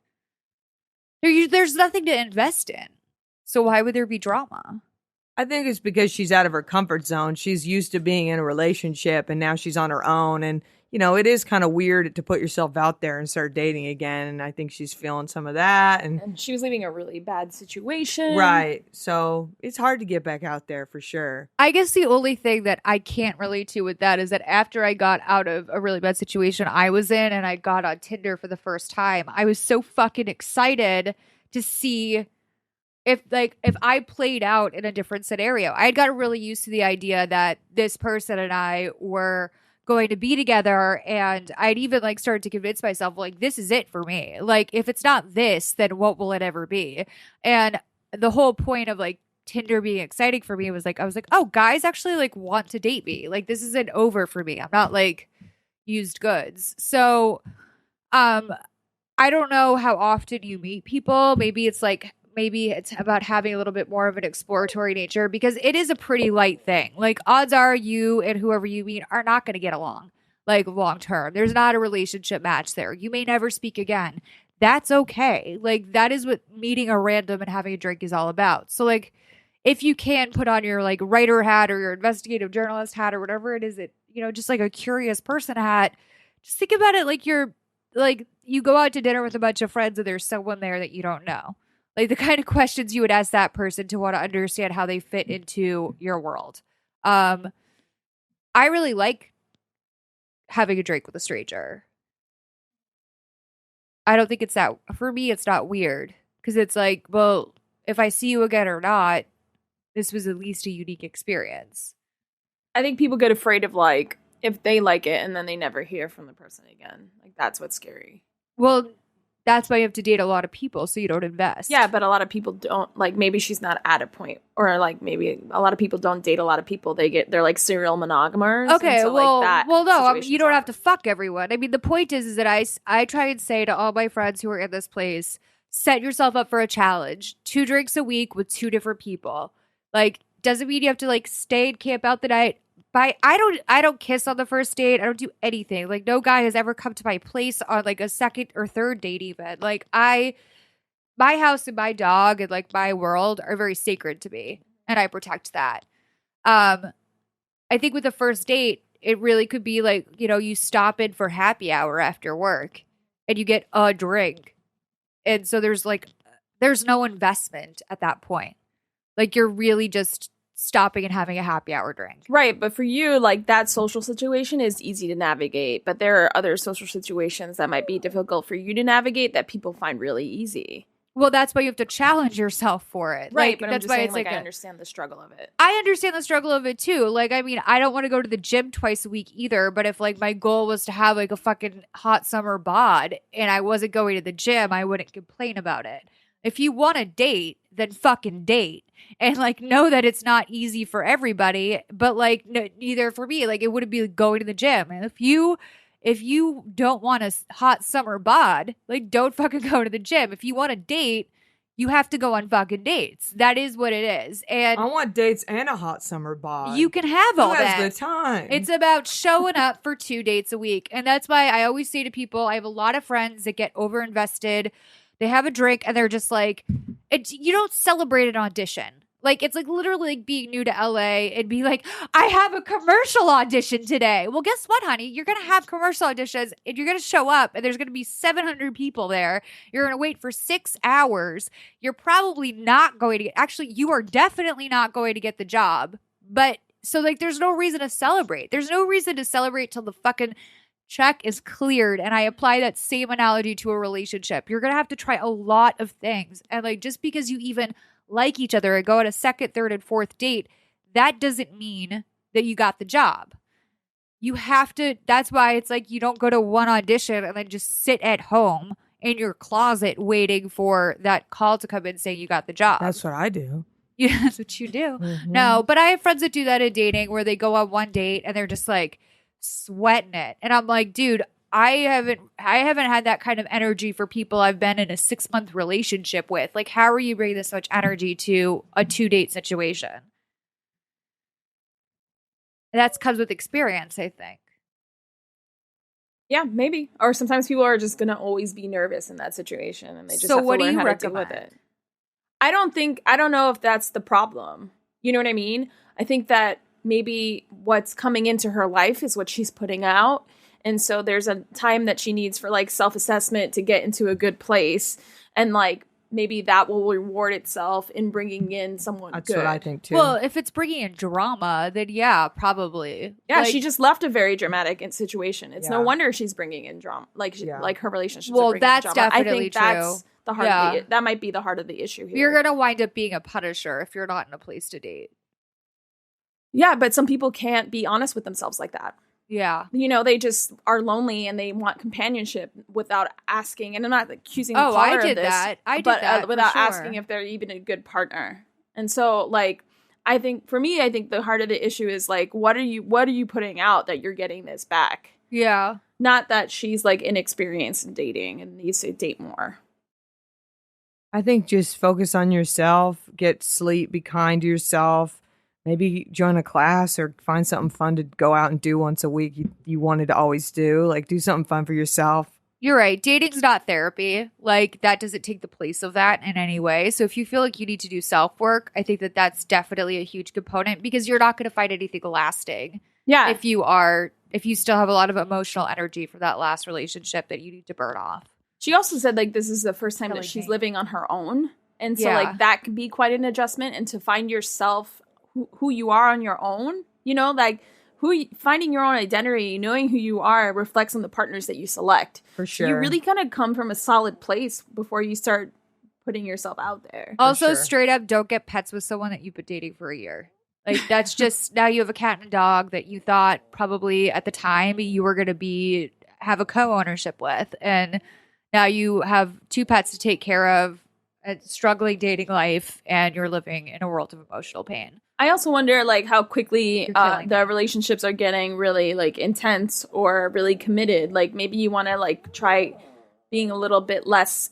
There's nothing to invest in. So why would there be drama? I think it's because she's out of her comfort zone. She's used to being in a relationship and now she's on her own. And, it is kind of weird to put yourself out there and start dating again. And I think she's feeling some of that. And she was leaving a really bad situation. Right. So it's hard to get back out there for sure. I guess the only thing that I can't relate to with that is that after I got out of a really bad situation I was in and I got on Tinder for the first time, I was so fucking excited to see if I played out in a different scenario. I had gotten really used to the idea that this person and I were going to be together, and I'd even like started to convince myself like this is it for me. Like if it's not this, then what will it ever be? And the whole point of like Tinder being exciting for me was like I was like, oh, guys actually like want to date me. Like this isn't over for me. I'm not like used goods. So I don't know how often you meet people. Maybe it's about having a little bit more of an exploratory nature because it is a pretty light thing. Like odds are you and whoever you meet are not going to get along like long term. There's not a relationship match there. You may never speak again. That's okay. Like that is what meeting a random and having a drink is all about. So like if you can put on your like writer hat or your investigative journalist hat or whatever it is that, just like a curious person hat, just think about it like you're like you go out to dinner with a bunch of friends and there's someone there that you don't know. Like the kind of questions you would ask that person to want to understand how they fit into your world. I really like having a drink with a stranger. I don't think for me, it's not weird because it's like, well, if I see you again or not, this was at least a unique experience. I think people get afraid of like, if they like it and then they never hear from the person again. Like that's what's scary. Well, that's why you have to date a lot of people so you don't invest. Yeah, but a lot of people don't, like, maybe she's not at a point, or like maybe a lot of people don't date a lot of people. They're like serial monogamers. Okay, so, well, like, that no, situation's you don't have to awkward. fuck everyone. I mean, the point is that I try and say to all my friends who are in this place, set yourself up for a challenge. 2 drinks a week with 2 different people. Like, doesn't mean you have to like stay and camp out the night. I don't kiss on the first date. I don't do anything. Like, no guy has ever come to my place on like a second or third date even. Like, my house and my dog and like my world are very sacred to me, and I protect that. I think with the first date, it really could be like, you know, you stop in for happy hour after work and you get a drink. And so there's no investment at that point. Like, you're really just stopping and having a happy hour drink. Right, but for you, like, that social situation is easy to navigate, but there are other social situations that might be difficult for you to navigate that people find really easy. Well, that's why you have to challenge yourself for it. Right, like, but I'm that's just why saying, it's like, like I understand the struggle of it. I understand the struggle of it too. Like, I mean, I don't want to go to the gym twice a week either, but if like my goal was to have like a fucking hot summer bod and I wasn't going to the gym, I wouldn't complain about it. If you want to date, then fucking date. And like, know that it's not easy for everybody, but like neither for me. Like, it wouldn't be like, going to the gym. And if you don't want a hot summer bod, like, don't fucking go to the gym. If you want to date, you have to go on fucking dates. That is what it is. And I want dates and a hot summer bod. you can have all Who that. has the time? It's about showing up for 2 dates a week. And that's why I always say to people, I have a lot of friends that get overinvested. They have a drink and they're just like, you don't celebrate an audition. Like, it's like literally like being new to LA and be like, I have a commercial audition today. Well, guess what, honey? You're going to have commercial auditions and you're going to show up and there's going to be 700 people there. You're going to wait for 6 hours. You're probably not going to actually, you are definitely not going to get the job. But so like, there's no reason to celebrate. There's no reason to celebrate till the fucking check is cleared. And I apply that same analogy to a relationship. You're going to have to try a lot of things. And like, just because you even like each other and go on a second, third, and fourth date, that doesn't mean that you got the job. You have to, that's why it's like you don't go to one audition and then just sit at home in your closet waiting for that call to come in saying you got the job. That's what I do. Yeah, that's what you do. Mm-hmm. No, but I have friends that do that in dating where they go on one date and they're just like sweating it. And I'm like, dude, I haven't had that kind of energy for people I've been in a 6-month relationship with. Like, how are you bringing this much energy to a 2-date situation? That comes with experience, I think. Yeah, maybe. Or sometimes people are just going to always be nervous in that situation and they just have to learn how to deal with it. I don't know if that's the problem. You know what I mean? I think that maybe what's coming into her life is what she's putting out. And so there's a time that she needs for like self-assessment to get into a good place. And like, maybe that will reward itself in bringing in someone That's good. what I think too. Well, if it's bringing in drama, then yeah, probably. Yeah, Like, she just left a very dramatic situation. It's no Yeah. wonder she's bringing in drama. Like, Yeah. like her relationships Well, are bringing that's in drama. I definitely think that's true. the heart Yeah. of that might be the heart of the issue here. you're going to wind up being a punisher if you're not in a place to date. Yeah, but some people can't be honest with themselves like that. Yeah. You know, they just are lonely and they want companionship without asking. And I'm not accusing Oh, the caller I did of this, that. I did but that for without sure. asking if they're even a good partner. And so, like, I think for me, I think the heart of the issue is like, what are you putting out that you're getting this back? Yeah. Not that she's like inexperienced in dating and needs to date more. I think just focus on yourself, get sleep, be kind to yourself. Maybe join a class or find something fun to go out and do once a week you wanted to always do. Like, do something fun for yourself. You're right. Dating's not therapy. Like, that doesn't take the place of that in any way. So if you feel like you need to do self-work, I think that that's definitely a huge component because you're not going to find anything lasting. Yeah. If you still have a lot of emotional energy for that last relationship that you need to burn off. She also said like this is the first time Killing that she's me. living on her own. And so Yeah. like that can be quite an adjustment, and to find yourself who you are on your own, you know, like finding your own identity, knowing who you are reflects on the partners that you select. For sure. You really kind of come from a solid place before you start putting yourself out there. Also, sure. straight up, don't get pets with someone that you've been dating for a year. Like, that's just, now you have a cat and a dog that you thought probably at the time you were going to have a co-ownership with. And Now you have 2 pets to take care of, a struggling dating life, and you're living in a world of emotional pain. I also wonder, like, how quickly You're killing the me. relationships are getting really, like, intense or really committed. Like, maybe you want to, like, try being a little bit less,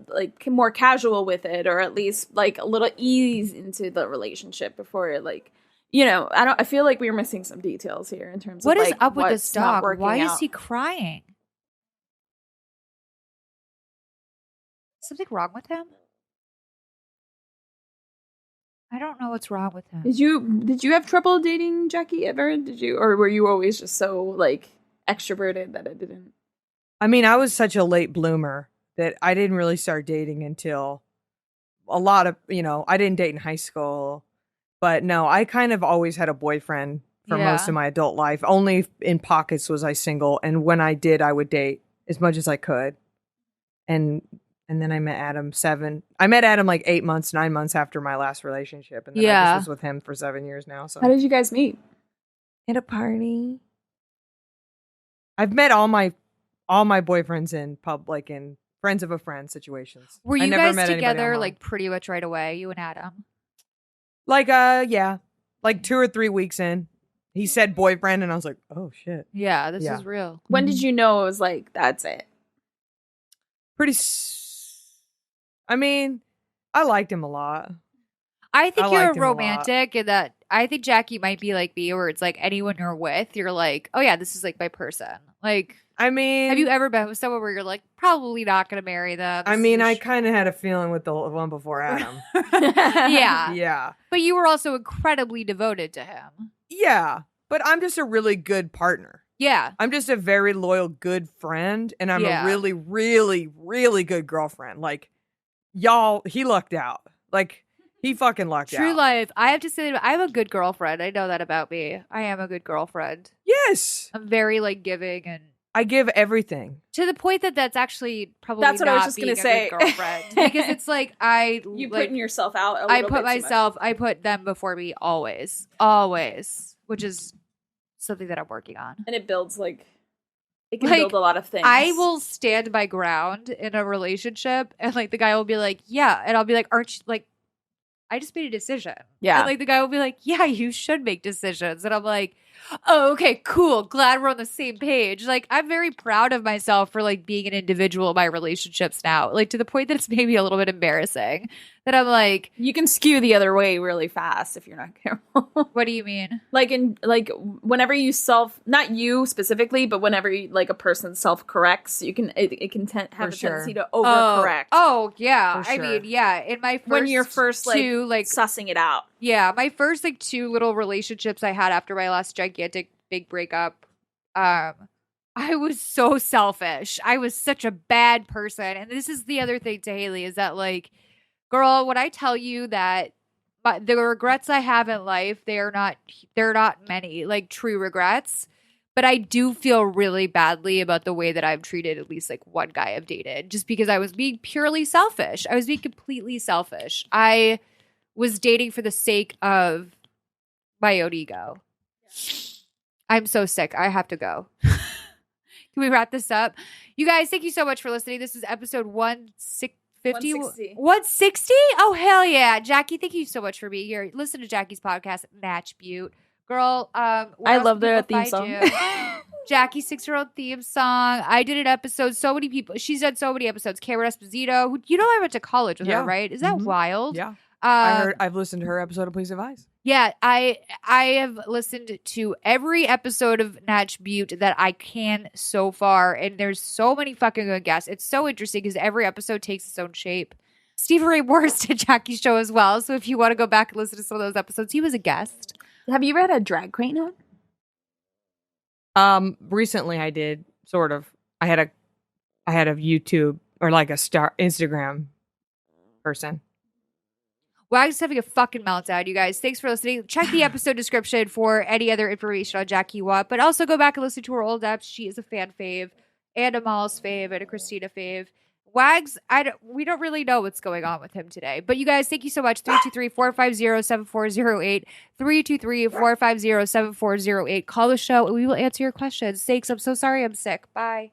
like, more casual with it, or at least, like, a little ease into the relationship before, like, you know, I feel like we were missing some details here in terms What of, is like, up with what's this not dog? working Why is out. he crying? Something wrong with him? I don't know what's wrong with him. Did you have trouble dating Jackie ever? Did you, or were you always just so, like, extroverted that it didn't? I mean, I was such a late bloomer that I didn't really start dating until a lot of, I didn't date in high school. But no, I kind of always had a boyfriend for most of my adult life. Only in pockets was I single. And when I did, I would date as much as I could. And then I met Adam like 8 months, 9 months after my last relationship. And then I just was with him for 7 years now. So How did you guys meet? at a party. I've met all my boyfriends in like in friends of a friend situations. Were I you never guys met anybody together online. like pretty much right away, you and Adam? Like yeah. Like 2 or 3 weeks in. He said boyfriend and I was like, "Oh shit." Yeah, this Yeah. is real. When did you know it was like, that's it? I mean, I liked him a lot. I think I you're liked him a lot. romantic, and that I think Jackie might be like me, where it's like anyone you're with, you're like, oh yeah, this is like my person. Like, I mean, have you ever been with someone where you're like, probably not going to marry them? I This mean, is I kind of had a feeling with the one before Adam. yeah. Yeah. But you were also incredibly devoted to him. Yeah. But I'm just a really good partner. Yeah. I'm just a very loyal, good friend. And I'm Yeah. a really, really, really good girlfriend. Like, y'all, he lucked out. Like, he fucking lucked out. True life. I have to say that I'm a good girlfriend. I know that about me. I am a good girlfriend. Yes. I'm very like giving, and I give everything. to the point that that's actually probably That's what I was not just being gonna a say. good girlfriend, because it's like You like, putting yourself out a little I bit put too much. myself, I put them before me always, which is something that I'm working on. And it builds, like, it can Like, build a lot of things. I will stand my ground in a relationship, and like the guy will be like, yeah, and I'll be like, aren't you like, I just made a decision. Yeah. And like the guy will be like, yeah, you should make decisions. And I'm like, oh, okay, cool. Glad we're on the same page. Like, I'm very proud of myself for like being an individual in my relationships now. Like, to the point that it's maybe a little bit embarrassing that I'm like, You can skew the other way really fast if you're not careful. what do you mean? like whenever you not you specifically, but whenever you, like, a person self corrects, you can it can have For a sure. tendency to overcorrect. Oh, yeah. For I sure. mean, yeah. In my first when you're first two, like sussing it out. yeah, my first like 2 little relationships I had after my last gigantic big breakup, I was so selfish. I was such a bad person. And this is the other thing to Haley, is that like, girl, when I tell you that the regrets I have in life, they're not many, like true regrets. But I do feel really badly about the way that I've treated at least like one guy I've dated, just because I was being purely selfish. I was being completely selfish. I was dating for the sake of my own ego. I'm so sick. I have to go. Can we wrap this up? You guys, thank you so much for listening. This is episode 160. 160? Oh, hell yeah. Jackie, thank you so much for being here. Listen to Jackie's podcast, Natch Butte. Girl, I love their theme song. Jackie 6-year-old theme song. I did an episode. So many people. She's done so many episodes. Cameron Esposito. Who, you know, I went to college with her, right? Is that wild? Yeah. I've listened to her episode of Please Advise. Yeah, I have listened to every episode of Natch Butte that I can so far, and there's so many fucking good guests. It's so interesting because every episode takes its own shape. Stephen Ray Morris did Jackie's show as well, so if you want to go back and listen to some of those episodes, he was a guest. Have you ever had a drag queen on? Recently I did, sort of. I had a YouTube or like a Instagram person. Wags is having a fucking meltdown, you guys. Thanks for listening. Check the episode description for any other information on Jackie Watt, but also go back and listen to her old apps. She is a fan fave, and a Mal's fave, and a Christina fave. Wags, we don't really know what's going on with him today. But you guys, thank you so much. 323-450-7408. 323-450-7408. Call the show and we will answer your questions. Thanks. I'm so sorry I'm sick. Bye.